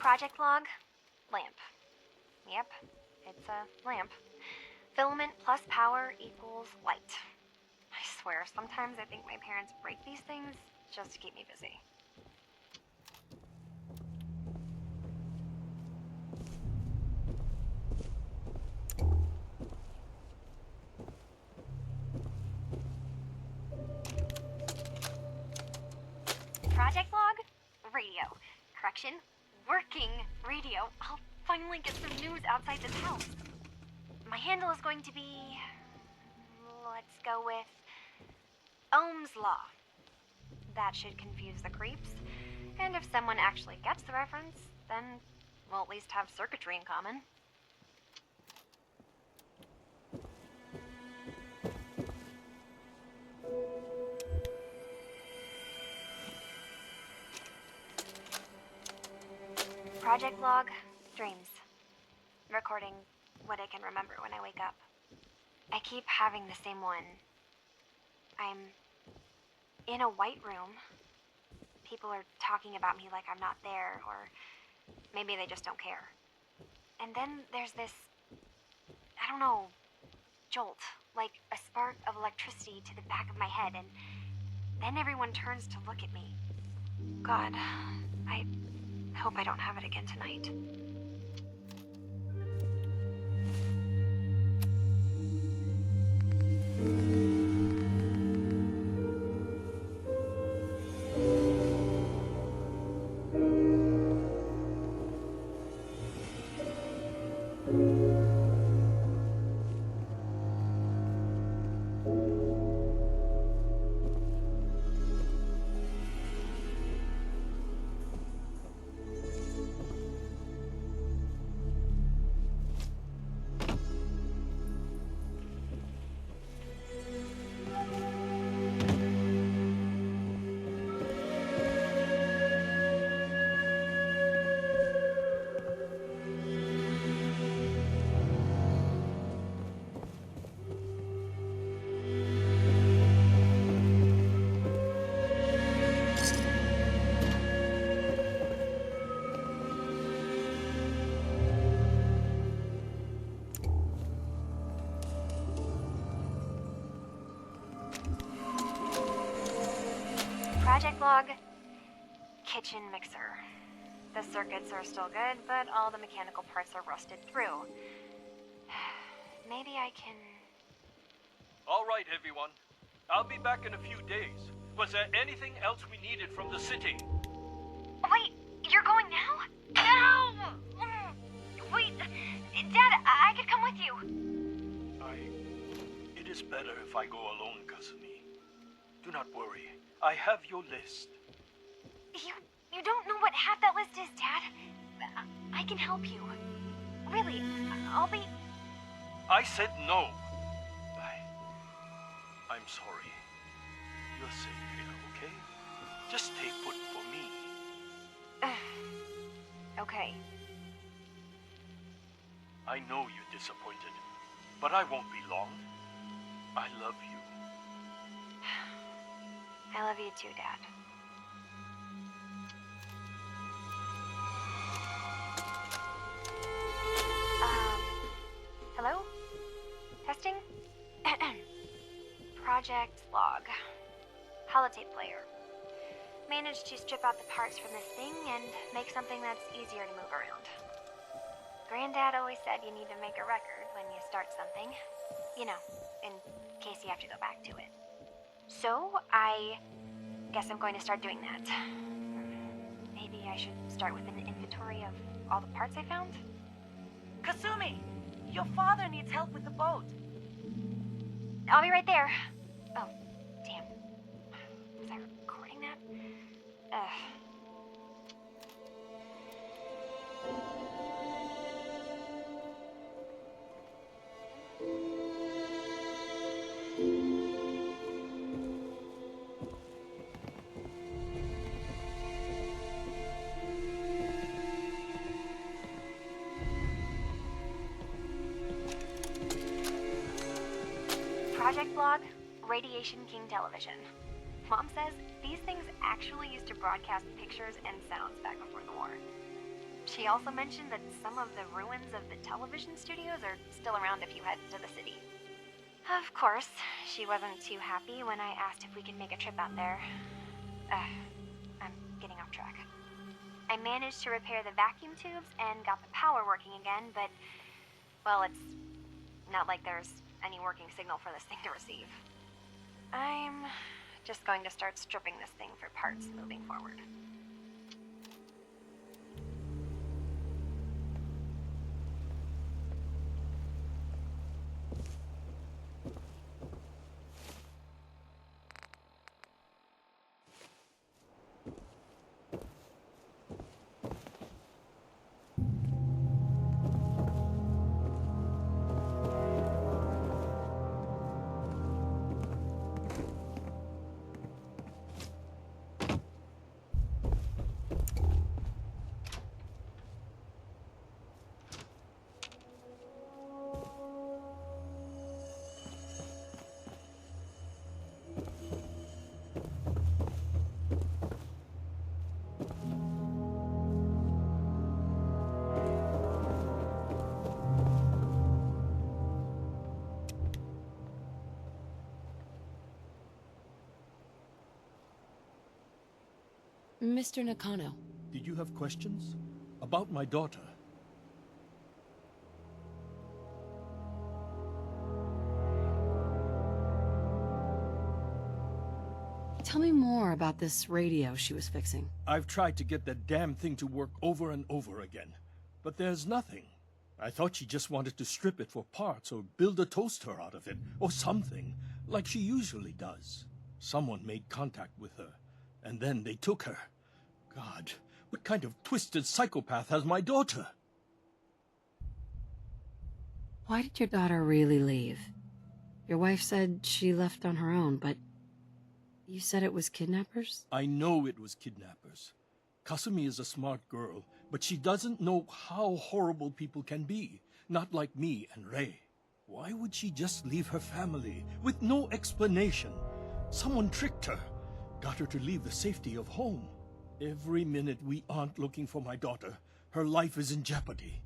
Project log? Lamp. Yep, it's a lamp. Filament plus power equals light. I swear, sometimes I think my parents break these things just to keep me busy. Project log? Radio. Correction, working radio. I'll finally get some news outside this house. My handle is going to be... let's go with... Ohm's Law. That should confuse the creeps. And if someone actually gets the reference, then we'll at least have circuitry in common. Project log, dreams. Recording what I can remember when I wake up. I keep having the same one. I'm in a white room. People are talking about me like I'm not there, or maybe they just don't care. And then there's this, I don't know, jolt, like a spark of electricity to the back of my head, and then everyone turns to look at me. God, I hope I don't have it again tonight. Project log, kitchen mixer. The circuits are still good, but all the mechanical parts are rusted through. Maybe I can... All right, everyone. I'll be back in a few days. Was there anything else we needed from the city? Wait, you're going now? No! Wait, Dad, I could come with you. It is better if I go alone, Kazumi. Do not worry. I have your list. You don't know what half that list is, Dad. I can help you. Really, I'll be... I said no. I'm sorry. You're safe here, okay? Just stay put for me. Okay. I know you're disappointed, but I won't be long. I love you. I love you too, Dad. Hello? Testing? Project log. Holotape player. Managed to strip out the parts from this thing and make something that's easier to move around. Granddad always said you need to make a record when you start something. You know, in case you have to go back to it. So, I guess I'm going to start doing that. Maybe I should start with an inventory of all the parts I found? Kasumi! Your father needs help with the boat. I'll be right there. Oh, Project Blog, Radiation King Television. Mom says these things actually used to broadcast pictures and sounds back before the war. She also mentioned that some of the ruins of the television studios are still around if you head to the city. Of course, she wasn't too happy when I asked if we could make a trip out there. I'm getting off track. I managed to repair the vacuum tubes and got the power working again, but, well, it's not like there's any working signal for this thing to receive. I'm just going to start stripping this thing for parts moving forward. Mr. Nakano. Did you have questions? About my daughter? Tell me more about this radio she was fixing. I've tried to get that damn thing to work over and over again, but there's nothing. I thought she just wanted to strip it for parts or build a toaster out of it, or something, like she usually does. Someone made contact with her, and then they took her. God, what kind of twisted psychopath has my daughter? Why did your daughter really leave? Your wife said she left on her own, but you said it was kidnappers? I know it was kidnappers. Kasumi is a smart girl, but she doesn't know how horrible people can be. Not like me and Rei. Why would she just leave her family with no explanation? Someone tricked her. Got her to leave the safety of home. Every minute we aren't looking for my daughter, her life is in jeopardy.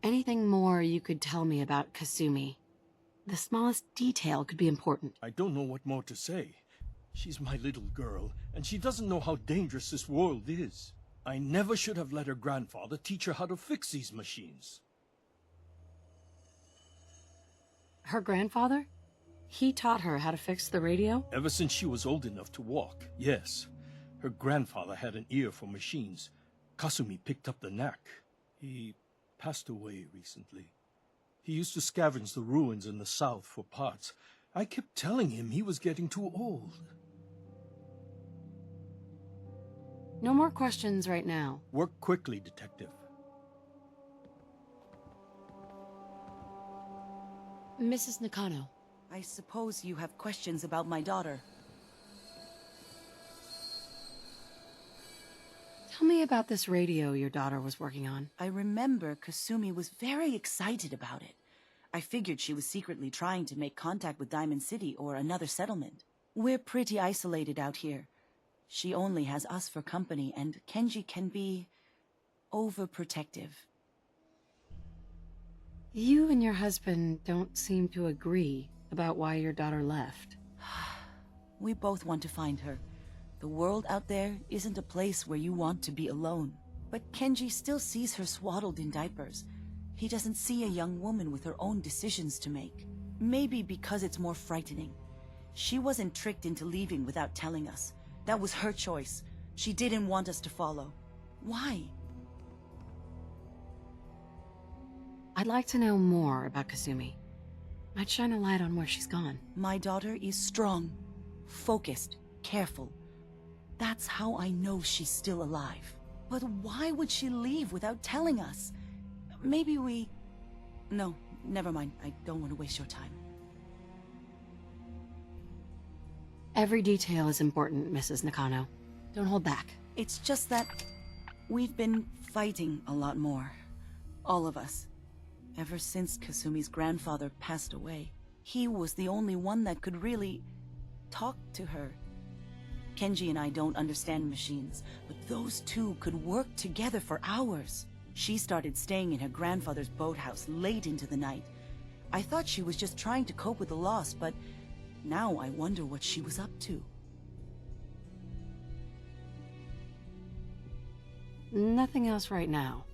Anything more you could tell me about Kasumi? The smallest detail could be important. I don't know what more to say. She's my little girl, and she doesn't know how dangerous this world is. I never should have let her grandfather teach her how to fix these machines. Her grandfather? He taught her how to fix the radio? Ever since she was old enough to walk, yes. Her grandfather had an ear for machines. Kasumi picked up the knack. He passed away recently. He used to scavenge the ruins in the south for parts. I kept telling him he was getting too old. No more questions right now. Work quickly, Detective. Mrs. Nakano. I suppose you have questions about my daughter. Tell me about this radio your daughter was working on. I remember Kasumi was very excited about it. I figured she was secretly trying to make contact with Diamond City or another settlement. We're pretty isolated out here. She only has us for company, and Kenji can be overprotective. You and your husband don't seem to agree about why your daughter left. We both want to find her. The world out there isn't a place where you want to be alone. But Kenji still sees her swaddled in diapers. He doesn't see a young woman with her own decisions to make. Maybe because it's more frightening. She wasn't tricked into leaving without telling us. That was her choice. She didn't want us to follow. Why? I'd like to know more about Kasumi. Might shine a light on where she's gone. My daughter is strong, focused, careful. That's how I know she's still alive. But why would she leave without telling us? Maybe we... No, never mind. I don't want to waste your time. Every detail is important, Mrs. Nakano. Don't hold back. It's just that we've been fighting a lot more. All of us. Ever since Kasumi's grandfather passed away, he was the only one that could really talk to her. Kenji and I don't understand machines, but those two could work together for hours. She started staying in her grandfather's boathouse late into the night. I thought she was just trying to cope with the loss, but now I wonder what she was up to. Nothing else right now.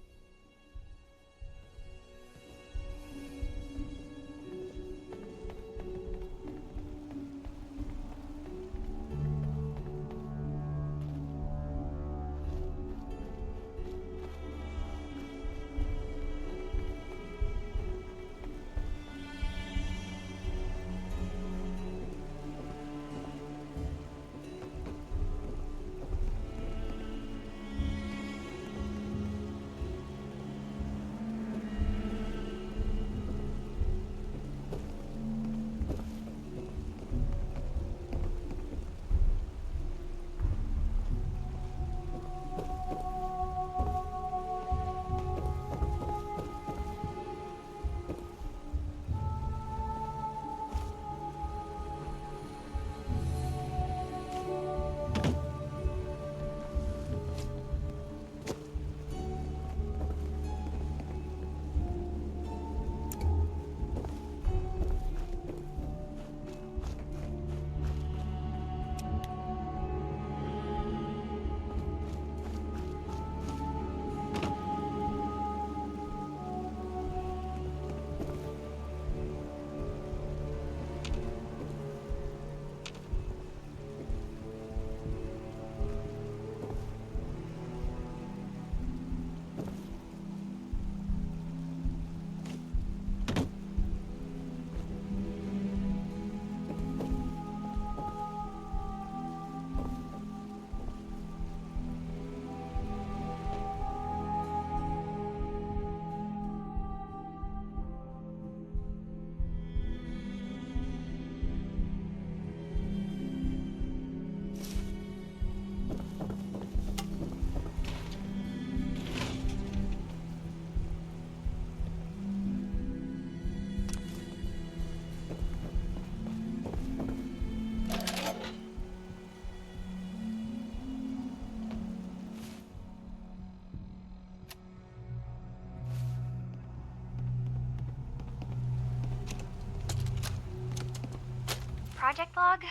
Project log?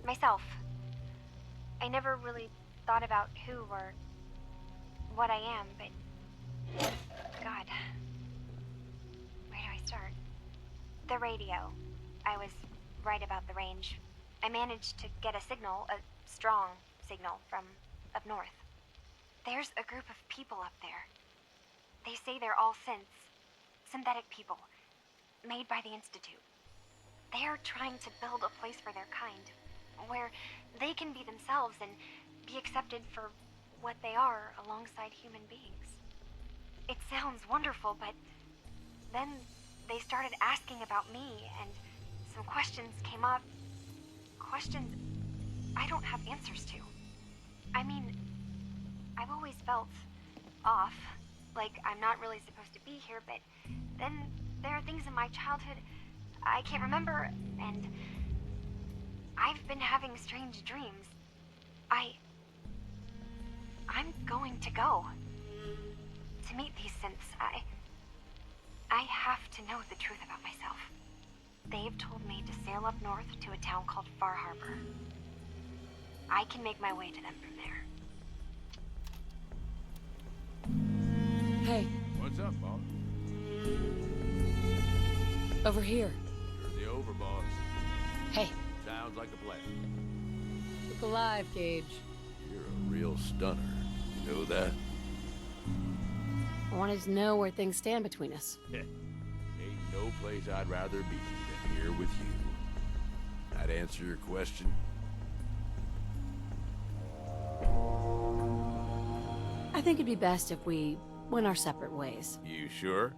Myself. I never really thought about who or what I am, but... God. Where do I start? The radio. I was right about the range. I managed to get a signal, a strong signal, from up north. There's a group of people up there. They say they're all synths. Synthetic people. Made by the Institute. They're trying to build a place for their kind, where they can be themselves and be accepted for what they are alongside human beings. It sounds wonderful, but then they started asking about me, and some questions came up. Questions I don't have answers to. I mean, I've always felt off, like I'm not really supposed to be here, but then there are things in my childhood I can't remember, and I've been having strange dreams. I'm going to go. To meet these synths, I have to know the truth about myself. They've told me to sail up north to a town called Far Harbor. I can make my way to them from there. Hey. What's up, boss? Over here. You're the overboss. Hey. Sounds like a plan. Look alive, Gage. You're a real stunner. You know that? I wanted to know where things stand between us. Ain't no place I'd rather be than here with you. That answer your question? I think it'd be best if we went our separate ways. You sure?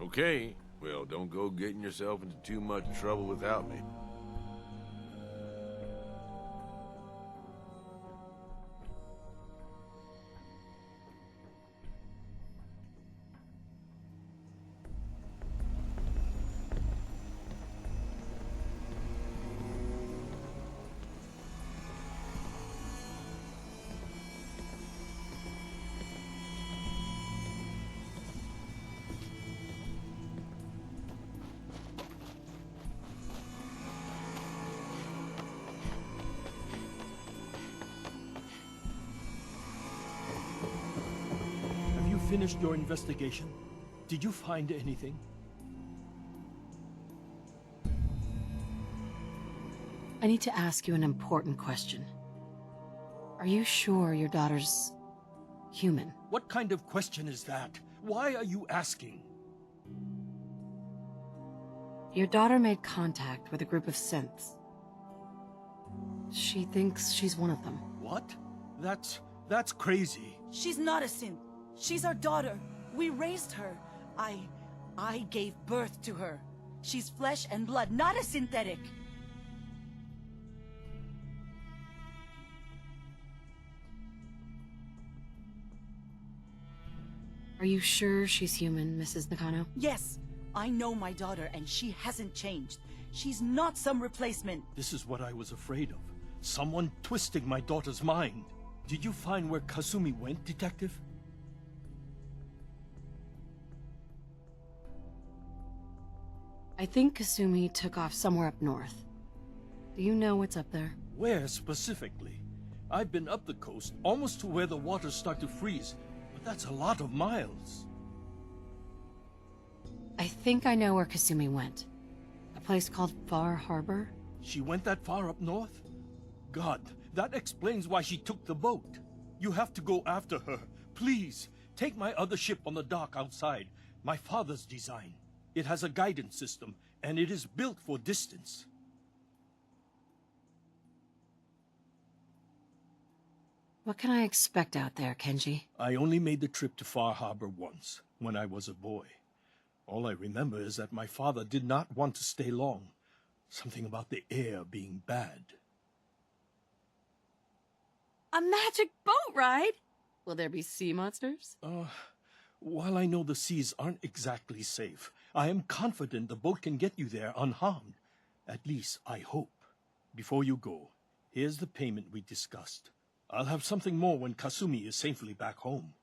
Okay. Well, don't go getting yourself into too much trouble without me. finished your investigation? Did you find anything? I need to ask you an important question. Are you sure your daughter's human? What kind of question is that? Why are you asking? Your daughter made contact with a group of synths. She thinks she's one of them. What? That's crazy. She's not a synth. She's our daughter. We raised her. I gave birth to her. She's flesh and blood, not a synthetic. Are you sure she's human, Mrs. Nakano? Yes, I know my daughter and she hasn't changed. She's not some replacement. This is what I was afraid of. Someone twisting my daughter's mind. Did you find where Kasumi went, Detective? I think Kasumi took off somewhere up north. Do you know what's up there? Where specifically? I've been up the coast, almost to where the waters start to freeze, but that's a lot of miles. I think I know where Kasumi went. A place called Far Harbor? She went that far up north? God, that explains why she took the boat. You have to go after her. Please, take my other ship on the dock outside. My father's design. It has a guidance system, and it is built for distance. What can I expect out there, Kenji? I only made the trip to Far Harbor once, when I was a boy. All I remember is that my father did not want to stay long. Something about the air being bad. A magic boat ride? Will there be sea monsters? While I know the seas aren't exactly safe, I am confident the boat can get you there unharmed. At least, I hope. Before you go, here's the payment we discussed. I'll have something more when Kasumi is safely back home.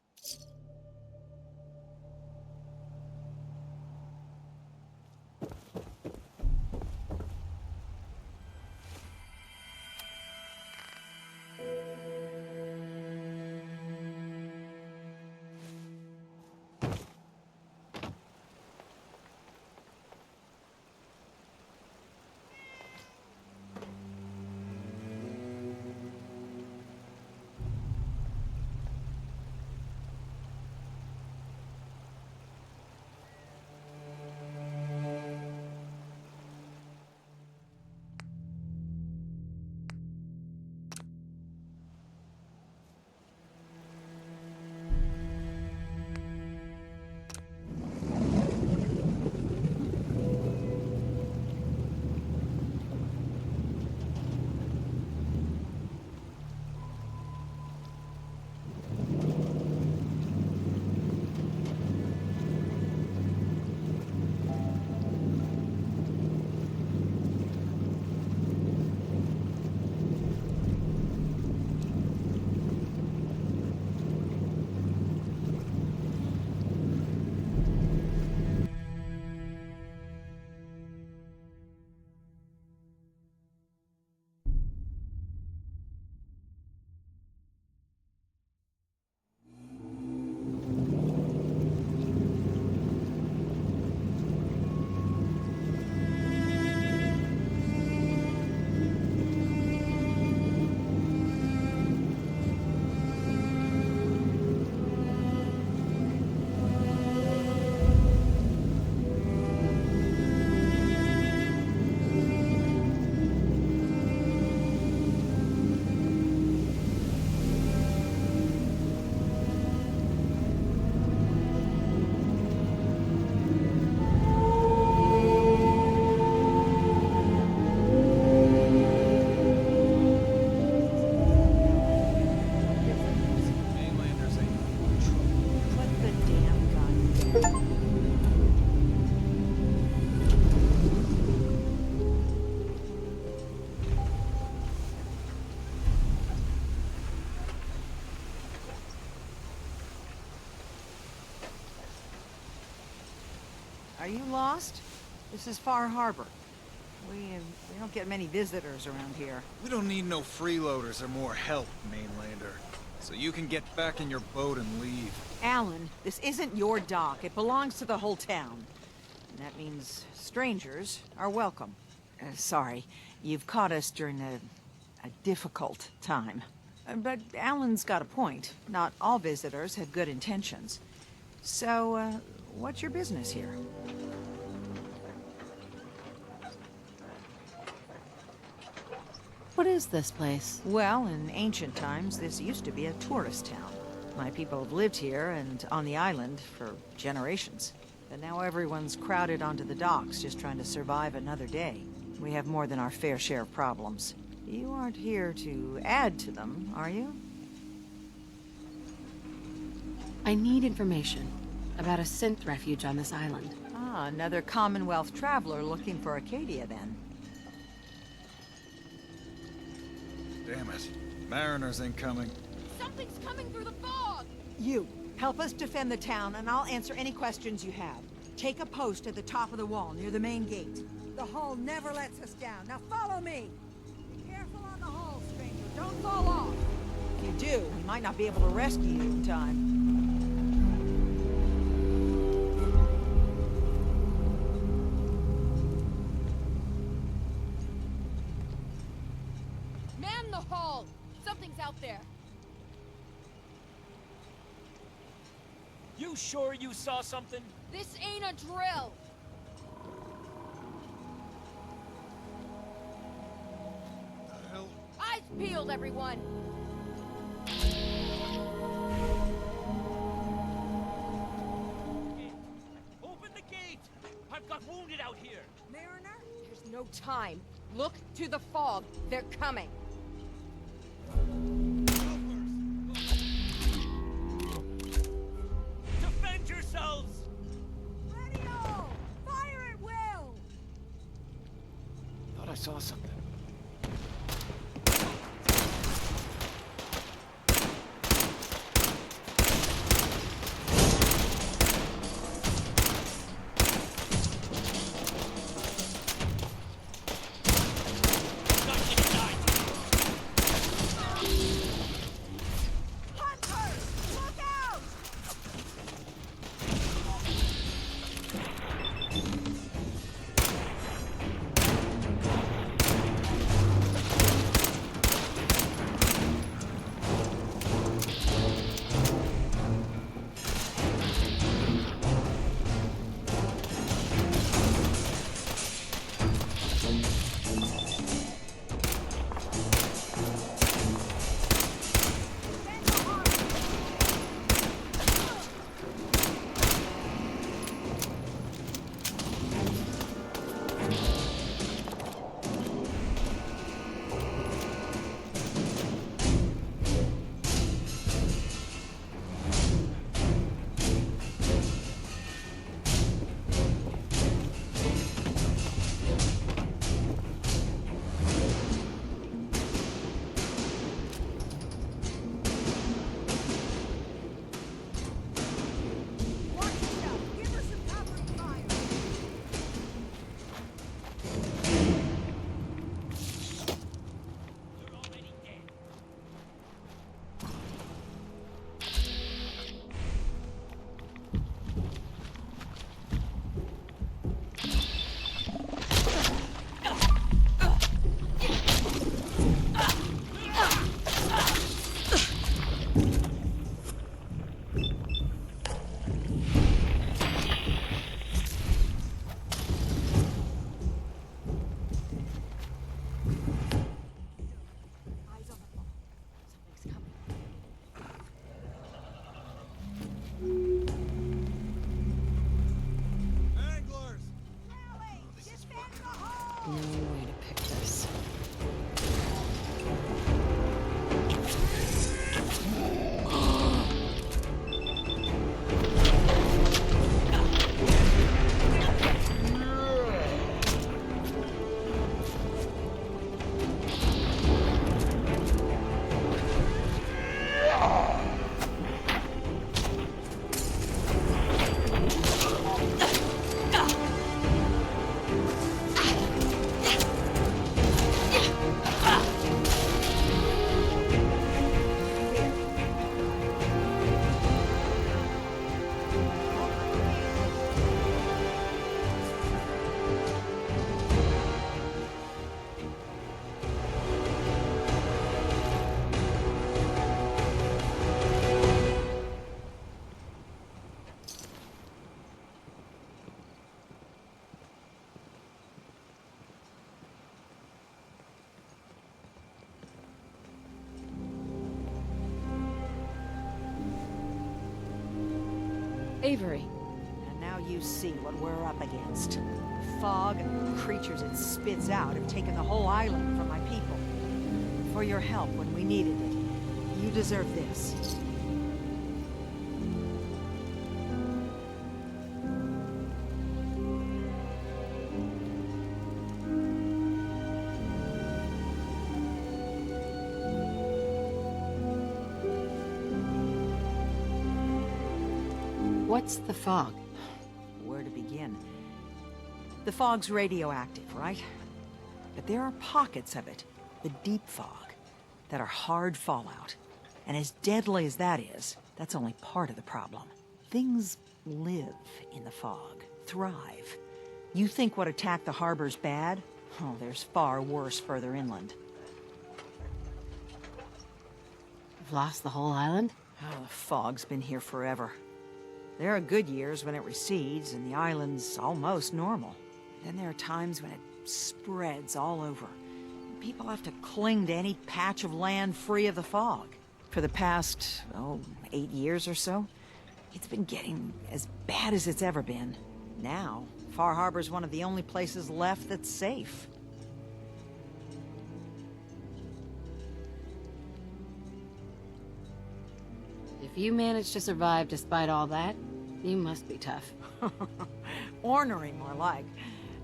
Are you lost? This is Far Harbor. We don't get many visitors around here. We don't need no freeloaders or more help, mainlander. so you can get back in your boat and leave. Alan, this isn't your dock. It belongs to the whole town. And that means strangers are welcome. Sorry, you've caught us during a difficult time. But Alan's got a point. Not all visitors have good intentions. So, what's your business here? What is this place? Well, in ancient times, this used to be a tourist town. My people have lived here and on the island for generations. But now everyone's crowded onto the docks just trying to survive another day. We have more than our fair share of problems. You aren't here to add to them, are you? I need information about a synth refuge on this island. Ah, another Commonwealth traveler looking for Acadia, then. Damn it. Mariners incoming. Something's coming through the fog! You, help us defend the town, and I'll answer any questions you have. Take a post at the top of the wall, near the main gate. The hull never lets us down. Now follow me! Be careful on the hull, stranger. Don't fall off! If you do, we might not be able to rescue you in time. Man the hull! Something's out there. You sure you saw something? This ain't a drill! The hell? Eyes peeled, everyone! Open the gate! I've got wounded out here! Mariner? There's no time. Look to the fog. They're coming. Defend yourselves! Radio! Fire at will! Thought I saw something. No way to pick this. Avery. And now you see what we're up against. Fog and the creatures it spits out have taken the whole island from my people. For your help when we needed it, you deserve this. What's the fog? Where to begin? The fog's radioactive, right? But there are pockets of it, the deep fog, that are hard fallout. And as deadly as that is, that's only part of the problem. Things live in the fog, thrive. You think what attacked the harbor's bad? Oh, there's far worse further inland. You've lost the whole island? Oh, the fog's been here forever. There are good years when it recedes and the island's almost normal. Then there are times when it spreads all over. People have to cling to any patch of land free of the fog. For the past, 8 years or so, it's been getting as bad as it's ever been. Now, Far Harbor's one of the only places left that's safe. If you managed to survive despite all that, you must be tough. Ornery, more like.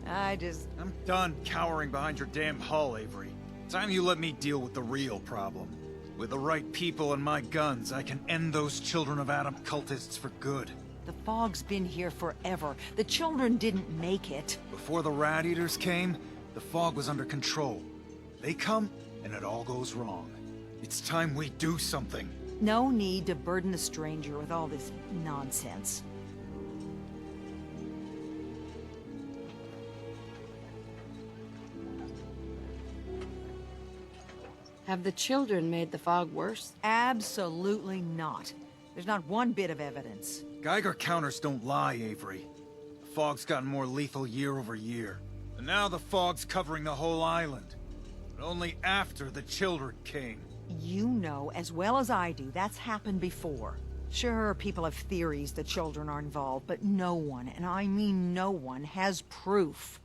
I'm done cowering behind your damn hull, Avery. Time you let me deal with the real problem. With the right people and my guns, I can end those Children of Adam cultists for good. The fog's been here forever. The children didn't make it. Before the Rat Eaters came, the fog was under control. They come, and it all goes wrong. It's time we do something. No need to burden the stranger with all this nonsense. Have the children made the fog worse? Absolutely not. There's not one bit of evidence. Geiger counters don't lie, Avery. The fog's gotten more lethal year over year. And now the fog's covering the whole island. But only after the children came. You know as well as I do that's happened before. Sure, people have theories that children are involved, but no one, and I mean no one, has proof.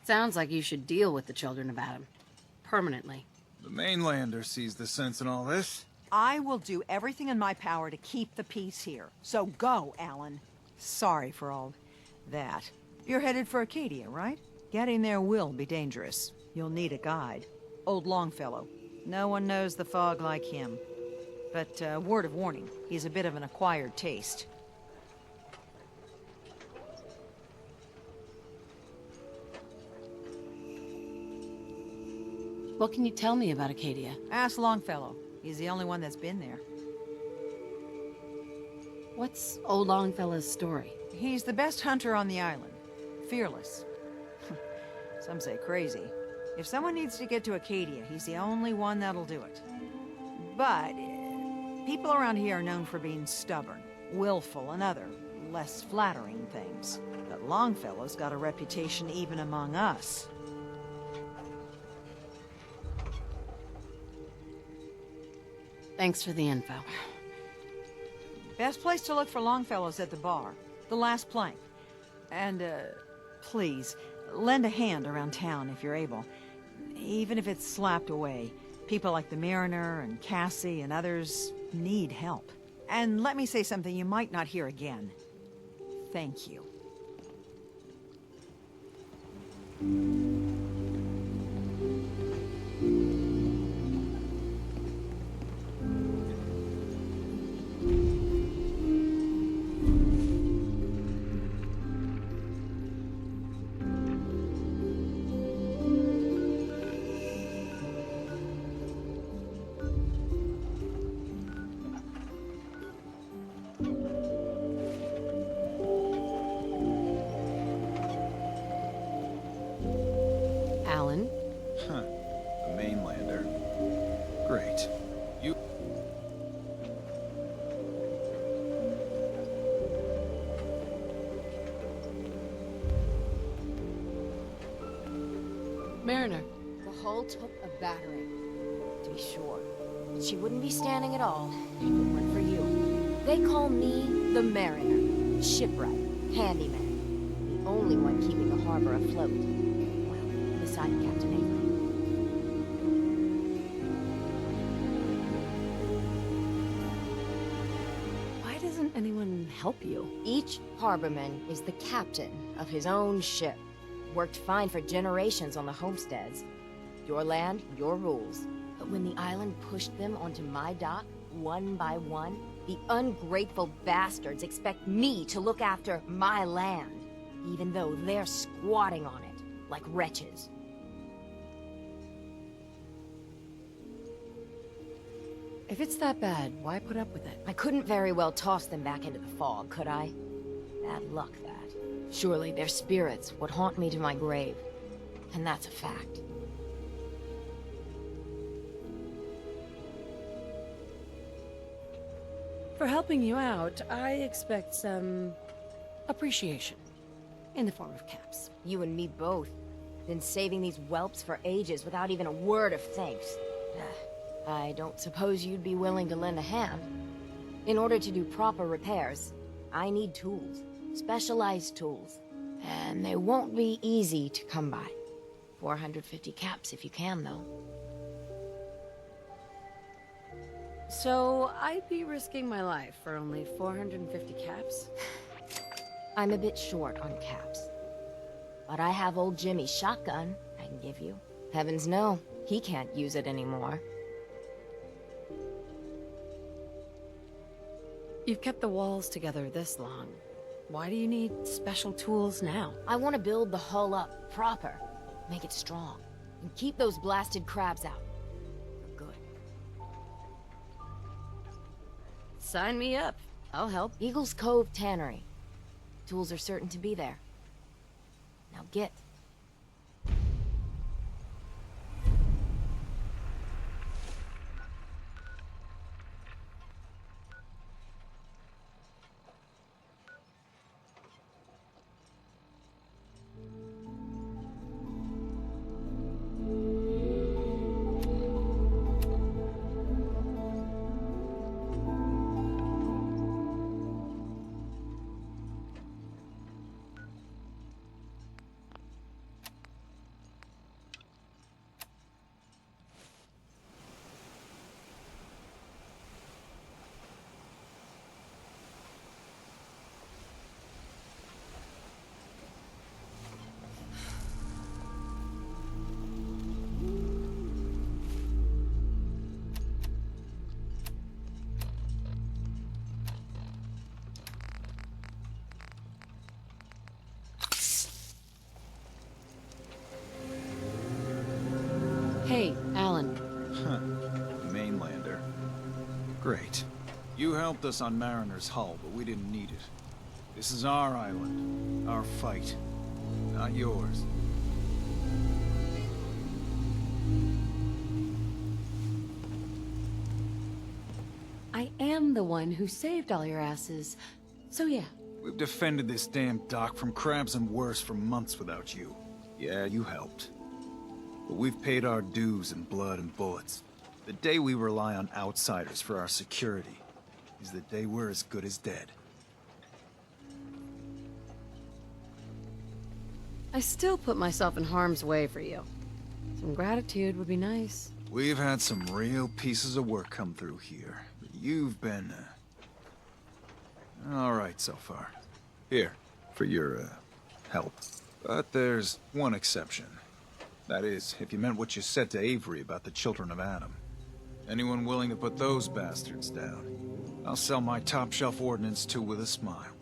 Sounds like you should deal with the Children of Adam. Permanently. The mainlander sees the sense in all this. I will do everything in my power to keep the peace here. So go, Alan. Sorry for all that. You're headed for Acadia, right? Getting there will be dangerous. You'll need a guide. Old Longfellow. No one knows the fog like him. But, word of warning, he's a bit of an acquired taste. What can you tell me about Acadia? Ask Longfellow. He's the only one that's been there. What's old Longfellow's story? He's the best hunter on the island. Fearless. Some say crazy. If someone needs to get to Acadia, he's the only one that'll do it. But people around here are known for being stubborn, willful, and other, less flattering things. But Longfellow's got a reputation even among us. Thanks for the info. Best place to look for Longfellow's at the bar. The last plank. And, please, lend a hand around town if you're able. Even if it's slapped away. People like the Mariner and Cassie and others need help. And let me say something you might not hear again. Thank you. Alan? Huh. The mainlander. Great. You... took a battering, to be sure. But she wouldn't be standing at all if it weren't for you. They call me the Mariner, shipwright, handyman, the only one keeping the harbor afloat. Well, beside Captain Avery. Why doesn't anyone help you? Each harborman is the captain of his own ship. Worked fine for generations on the homesteads. Your land, your rules. But when the island pushed them onto my dock, one by one, the ungrateful bastards expect me to look after my land, even though they're squatting on it, like wretches. If it's that bad, why put up with it? I couldn't very well toss them back into the fog, could I? Bad luck, that. Surely their spirits would haunt me to my grave. And that's a fact. For helping you out, I expect some appreciation. In the form of caps. You and me both. Been saving these whelps for ages without even a word of thanks. I don't suppose you'd be willing to lend a hand. In order to do proper repairs, I need tools. Specialized tools. And they won't be easy to come by. 450 caps if you can, though. So, I'd be risking my life for only 450 caps? I'm a bit short on caps. But I have old Jimmy's shotgun I can give you. Heavens no, he can't use it anymore. You've kept the walls together this long. Why do you need special tools now? I want to build the hull up proper. Make it strong. And keep those blasted crabs out. For good. Sign me up. I'll help. Eagles Cove Tannery. Tools are certain to be there. Now get. Hey, Alan. Huh. Mainlander. Great. You helped us on Mariner's hull, but we didn't need it. This is our island. Our fight. Not yours. I am the one who saved all your asses. So yeah. We've defended this damn dock from crabs and worse for months without you. Yeah, you helped. But we've paid our dues in blood and bullets. The day we rely on outsiders for our security is the day we're as good as dead. I still put myself in harm's way for you. Some gratitude would be nice. We've had some real pieces of work come through here. But you've been, all right so far. Here, for your, help. But there's one exception. That is, if you meant what you said to Avery about the Children of Adam. Anyone willing to put those bastards down, I'll sell my top-shelf ordnance to with a smile.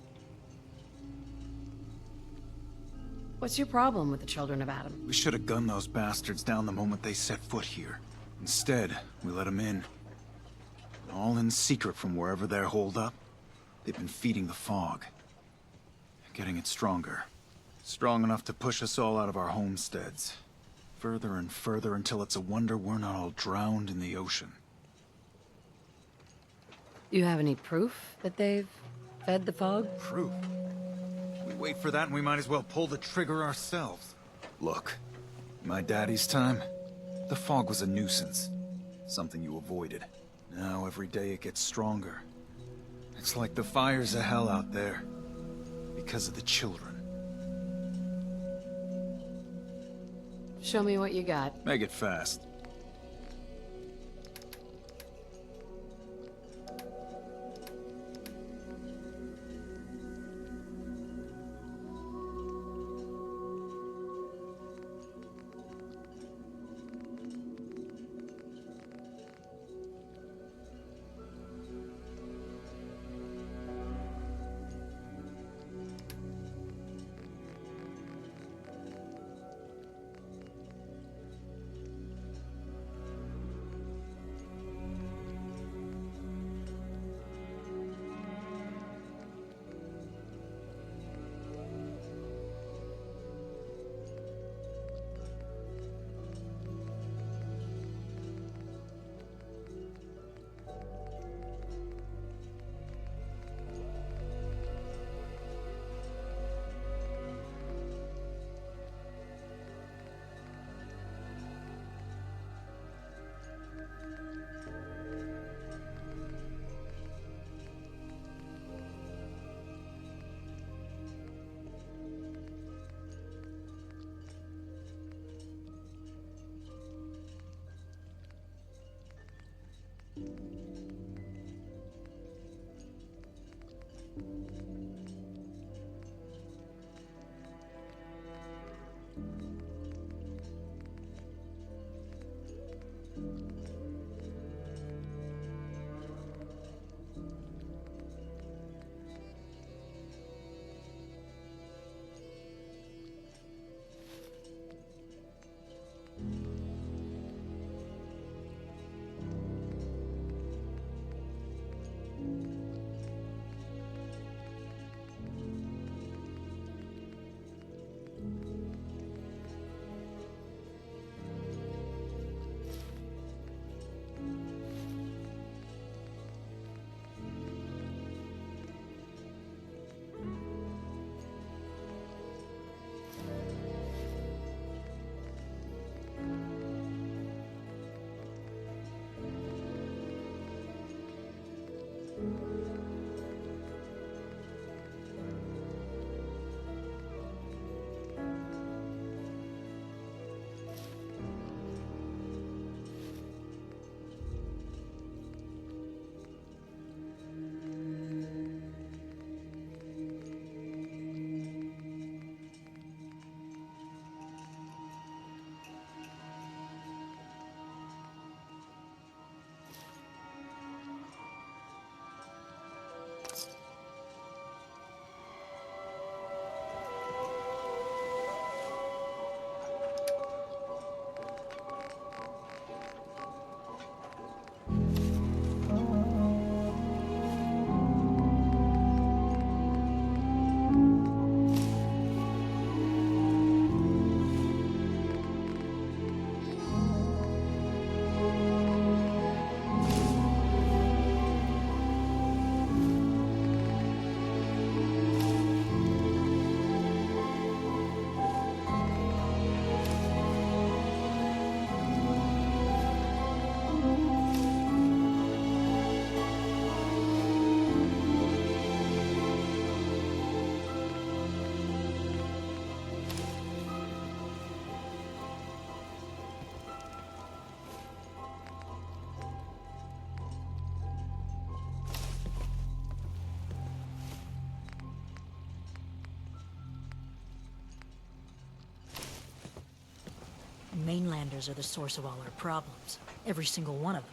What's your problem with the Children of Adam? We should have gunned those bastards down the moment they set foot here. Instead, we let them in. All in secret from wherever they're holed up. They've been feeding the fog. Getting it stronger. Strong enough to push us all out of our homesteads. Further and further until it's a wonder we're not all drowned in the ocean. You have any proof that they've fed the fog? Proof? We wait for that and we might as well pull the trigger ourselves. Look, in my daddy's time, The fog was a nuisance. Something you avoided. Now every day it gets stronger. It's like the fires of hell out there. Because of the children. Show me what you got. Make it fast. Mainlanders are the source of all our problems. Every single one of them.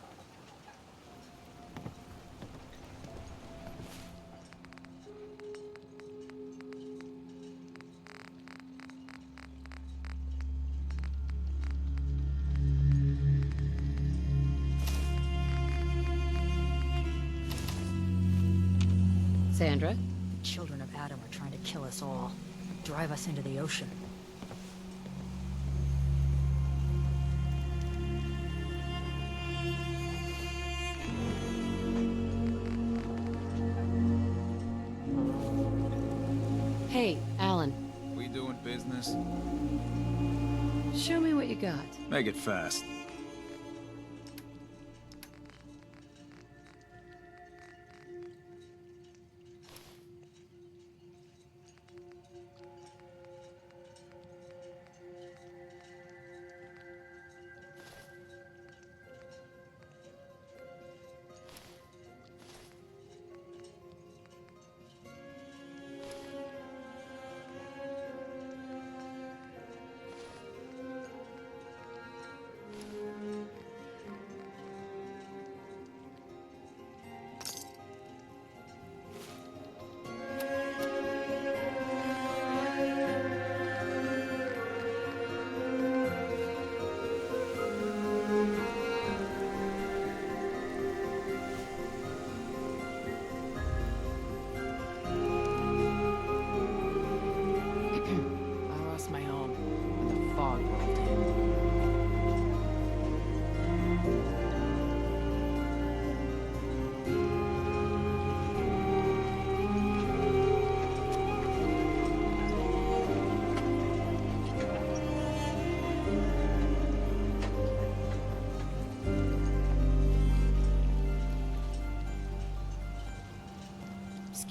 Sandra? The children of Adam are trying to kill us all. Drive us into the ocean. Hey, Alan. We doing business? Show me what you got. Make it fast.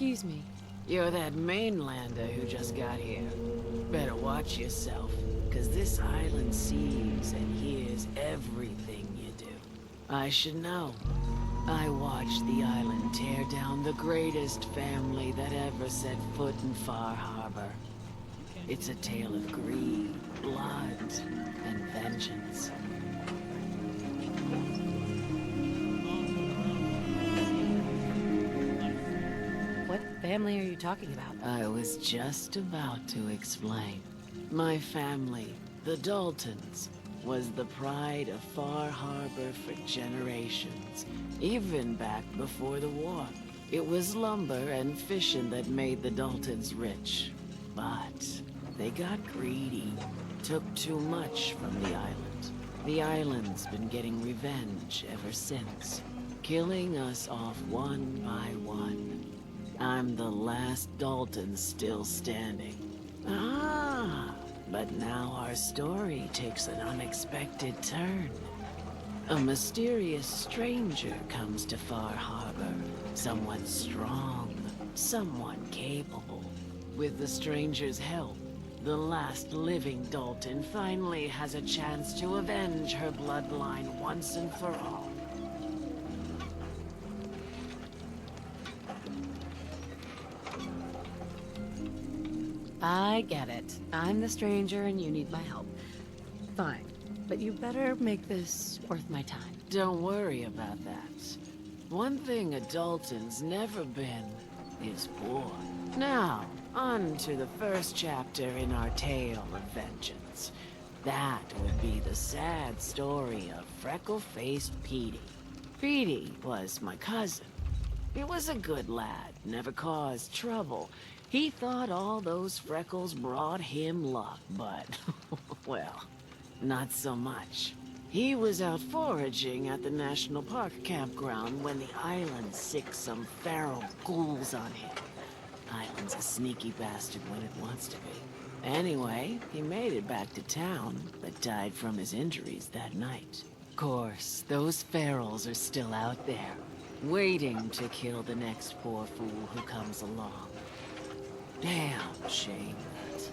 Excuse me. You're that mainlander who just got here. Better watch yourself, because this island sees and hears everything you do. I should know. I watched the island tear down the greatest family that ever set foot in Far Harbor. It's a tale of greed, blood, and vengeance. What family are you talking about? I was just about to explain. My family, the Daltons, was the pride of Far Harbor for generations, even back before the war. It was lumber and fishing that made the Daltons rich. But they got greedy, took too much from the island. The island's been getting revenge ever since, killing us off one by one. I'm the last Dalton still standing. Ah, but now our story takes an unexpected turn. A mysterious stranger comes to Far Harbor. Someone strong, someone capable. With the stranger's help, the last living Dalton finally has a chance to avenge her bloodline once and for all. I get it. I'm the stranger and you need my help. Fine. But you better make this worth my time. Don't worry about that. One thing a Dalton's never been is poor. Now, on to the first chapter in our tale of vengeance. That would be the sad story of freckle-faced Petey. Petey was my cousin. He was a good lad, never caused trouble. He thought all those freckles brought him luck, but, well, not so much. He was out foraging at the National Park campground when the island sicked some feral ghouls on him. Island's a sneaky bastard when it wants to be. Anyway, he made it back to town, but died from his injuries that night. Of course, those ferals are still out there, waiting to kill the next poor fool who comes along. Damn shame that.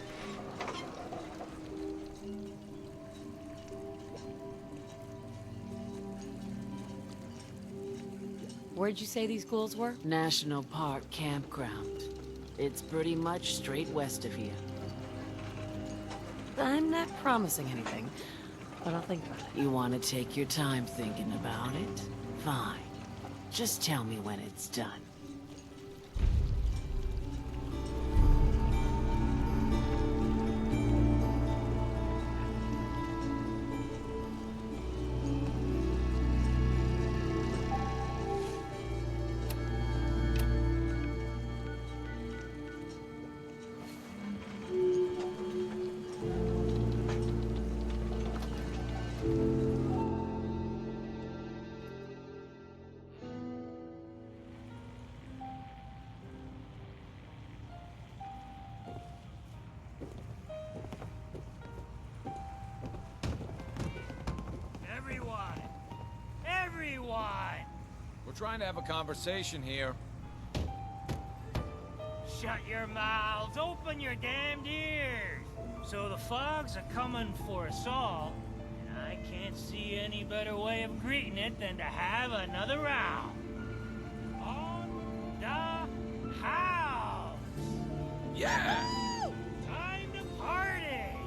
Where'd you say these ghouls were? National Park campground. It's pretty much straight west of here. I'm not promising anything, but I'll think about it. You want to take your time thinking about it? Fine. Just tell me when it's done. Everyone! We're trying to have a conversation here. Shut your mouths, open your damned ears! So the fogs are coming for us all, and I can't see any better way of greeting it than to have another round. On the house! Yeah! Woo! Time to party!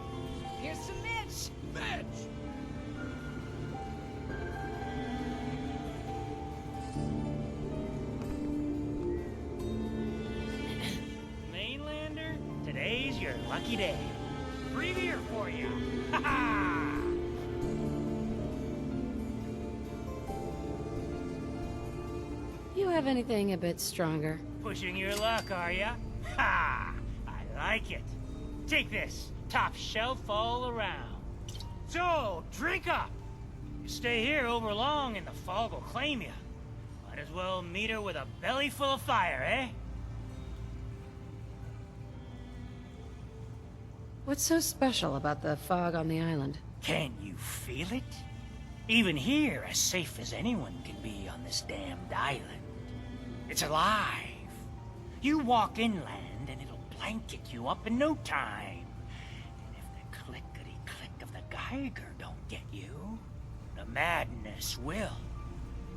Here's to Mitch! Mitch! Mainlander, today's your lucky day. Free beer for you. Ha ha! You have anything a bit stronger? Pushing your luck, are ya? Ha! I like it. Take this, top shelf all around. So, drink up. You stay here over long and the fog will claim you. Might as well meet her with a belly full of fire, eh? What's so special about the fog on the island? Can you feel it? Even here, as safe as anyone can be on this damned island. It's alive. You walk inland and it'll blanket you up in no time. And if the clickety-click of the Geiger don't get you, the madness will.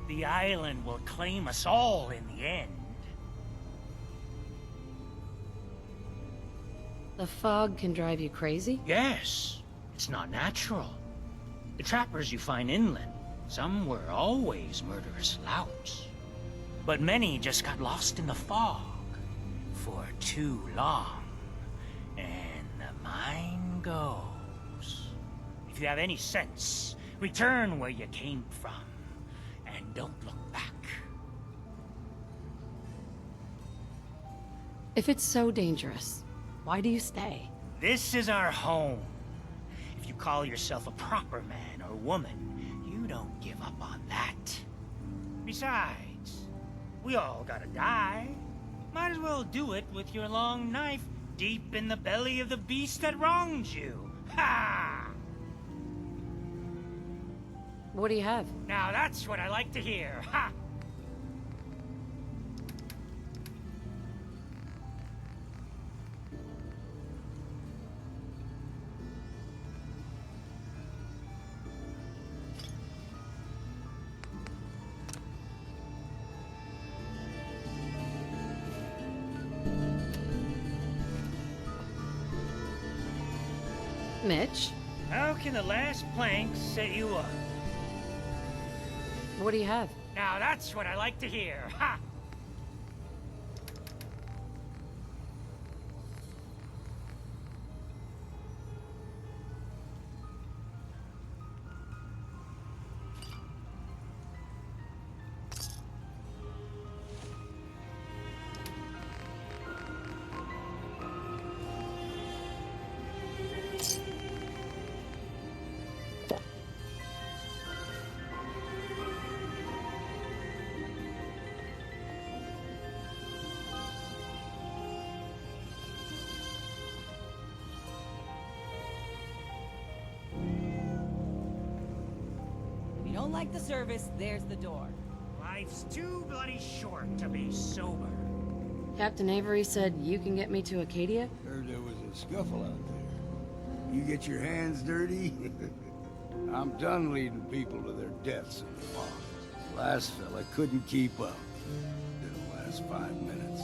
The island will claim us all in the end. The fog can drive you crazy? Yes, it's not natural. The trappers you find inland, some were always murderous louts. But many just got lost in the fog for too long. And the mind goes. If you have any sense, return where you came from. And don't look back. If it's so dangerous, why do you stay? This is our home. If you call yourself a proper man or woman, you don't give up on that. Besides, we all gotta die. Might as well do it with your long knife deep in the belly of the beast that wronged you. Ha! What do you have? Now that's what I like to hear. Ha! Mitch? How can the last plank set you up? What do you have? Now that's what I like to hear. Ha! If you don't like the service, there's the door. Life's too bloody short to be sober. Captain Avery said you can get me to Acadia? Heard there was a scuffle out there. You get your hands dirty? I'm done leading people to their deaths in the fog. Last fella couldn't keep up. Didn't last 5 minutes.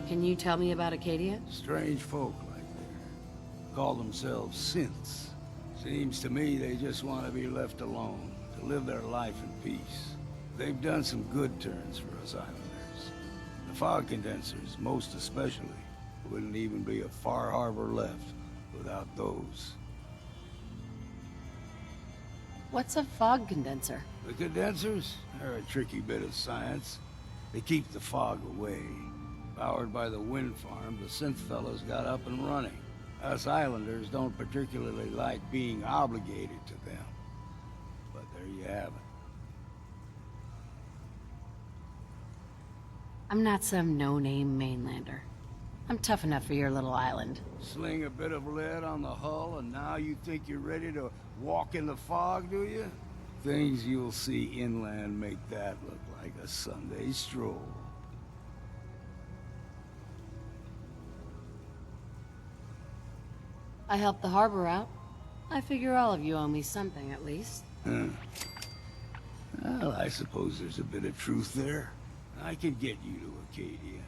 Can you tell me about Acadia? Strange folk like that. Call themselves synths. Seems to me they just want to be left alone, to live their life in peace. They've done some good turns for us islanders. The fog condensers, most especially, wouldn't even be a Far Harbor left without those. What's a fog condenser? The condensers are a tricky bit of science. They keep the fog away. Powered by the wind farm, the synth fellows got up and running. Us islanders don't particularly like being obligated to them. But there you have it. I'm not some no-name mainlander. I'm tough enough for your little island. Sling a bit of lead on the hull, and now you think you're ready to walk in the fog, do you? Things you'll see inland make that look like a Sunday stroll. I helped the harbor out. I figure all of you owe me something, at least. Huh. Well, I suppose there's a bit of truth there. I can get you to Acadia.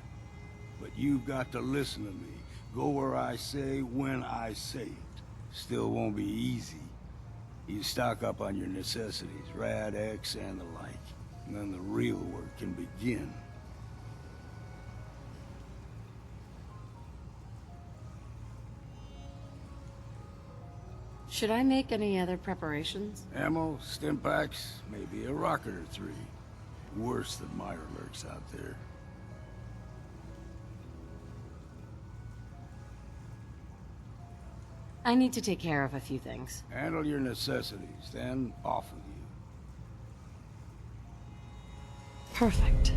But you've got to listen to me. Go where I say, when I say it. Still won't be easy. You stock up on your necessities, Rad X and the like. And then the real work can begin. Should I make any other preparations? Ammo, stim packs, maybe a rocket or 3. Worse than Meyer lurks out there. I need to take care of a few things. Handle your necessities, then off with you. Perfect.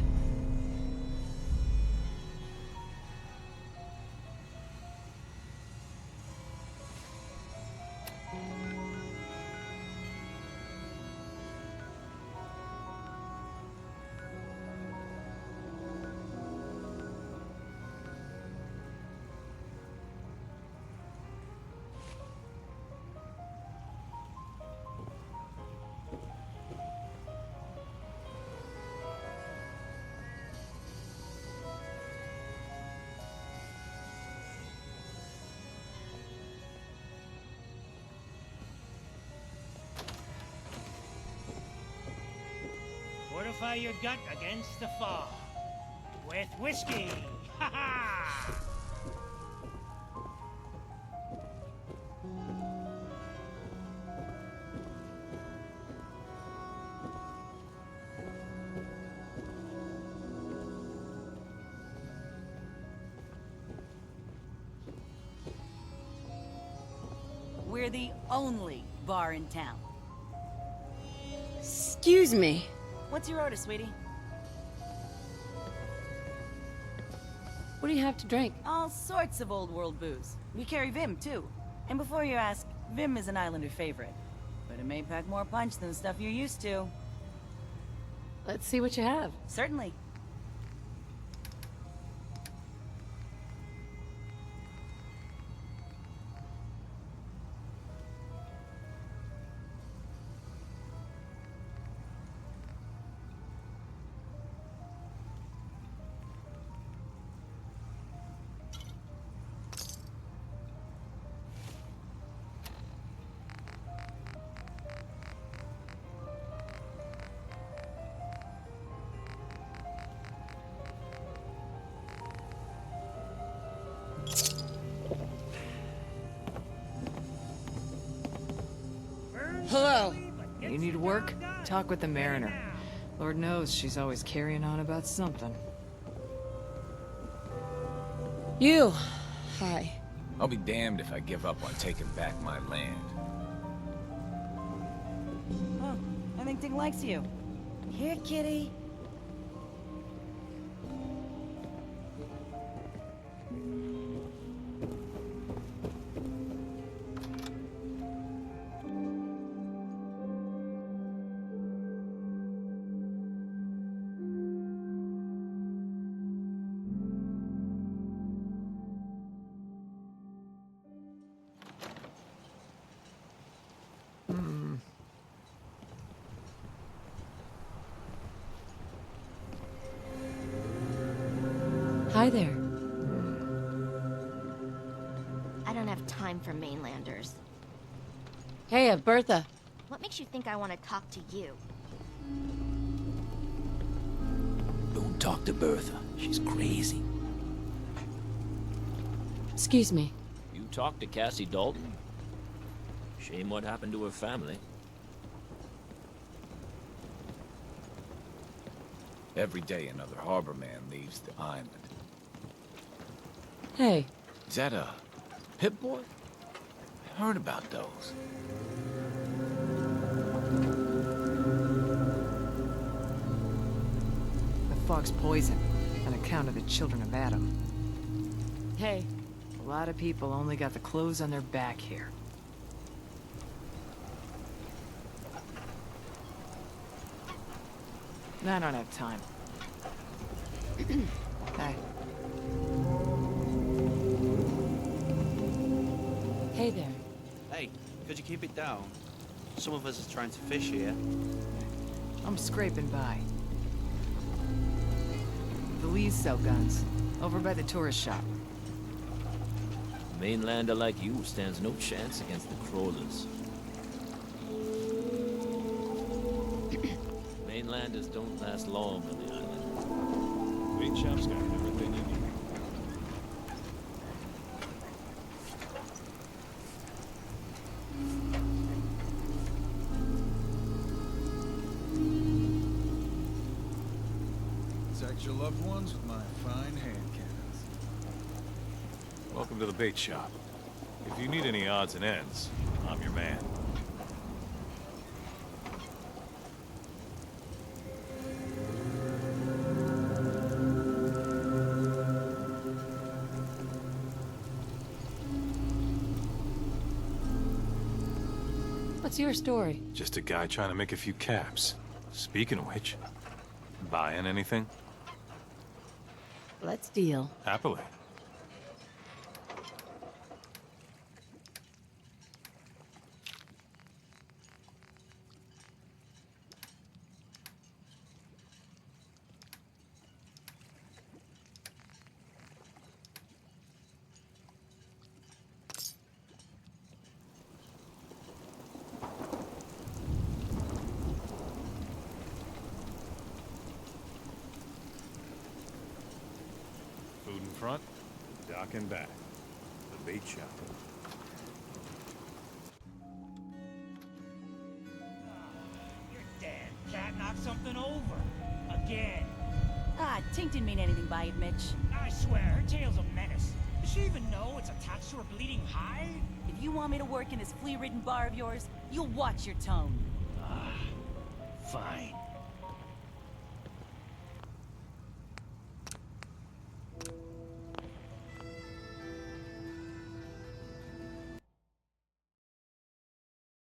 purify your gut against the fog. With whiskey! Ha ha! We're the only bar in town. Excuse me. What's your order, sweetie? What do you have to drink? All sorts of old world booze. We carry Vim, too. And before you ask, Vim is an Islander favorite. But it may pack more punch than the stuff you're used to. Let's see what you have. Certainly. Hello. You need work? Talk with the Mariner. Lord knows she's always carrying on about something. You. Hi. I'll be damned if I give up on taking back my land. Oh, I think Ting likes you. Here, kitty. Hi there. I don't have time for mainlanders. Hey, Bertha. What makes you think I want to talk to you? Don't talk to Bertha. She's crazy. Excuse me. You talked to Cassie Dalton? Shame what happened to her family. Every day another harbor man leaves the island. Hey. Is that a Pip Boy? I heard about those. The fog's poison, on account of the children of Adam. Hey. A lot of people only got the clothes on their back here. I don't have time. Hey. Hey there. Hey, could you keep it down? Some of us are trying to fish here. I'm scraping by. The Lees sell guns, over by the tourist shop. A mainlander like you stands no chance against the crawlers. Mainlanders don't last long on the island. Bait shop's got everything you need. Protect your loved ones with my fine hand cannons. Welcome to the bait shop. If you need any odds and ends, I'm your man. What's your story? Just a guy trying to make a few caps. Speaking of which, buying anything? Let's deal. Happily. front, dock and back. The bait shop. Your damn cat knocked something over. Again. Ah, Tink didn't mean anything by it, Mitch. I swear, her tail's a menace. Does she even know it's attached to her bleeding hide? If you want me to work in this flea-ridden bar of yours, you'll watch your tone. Fine.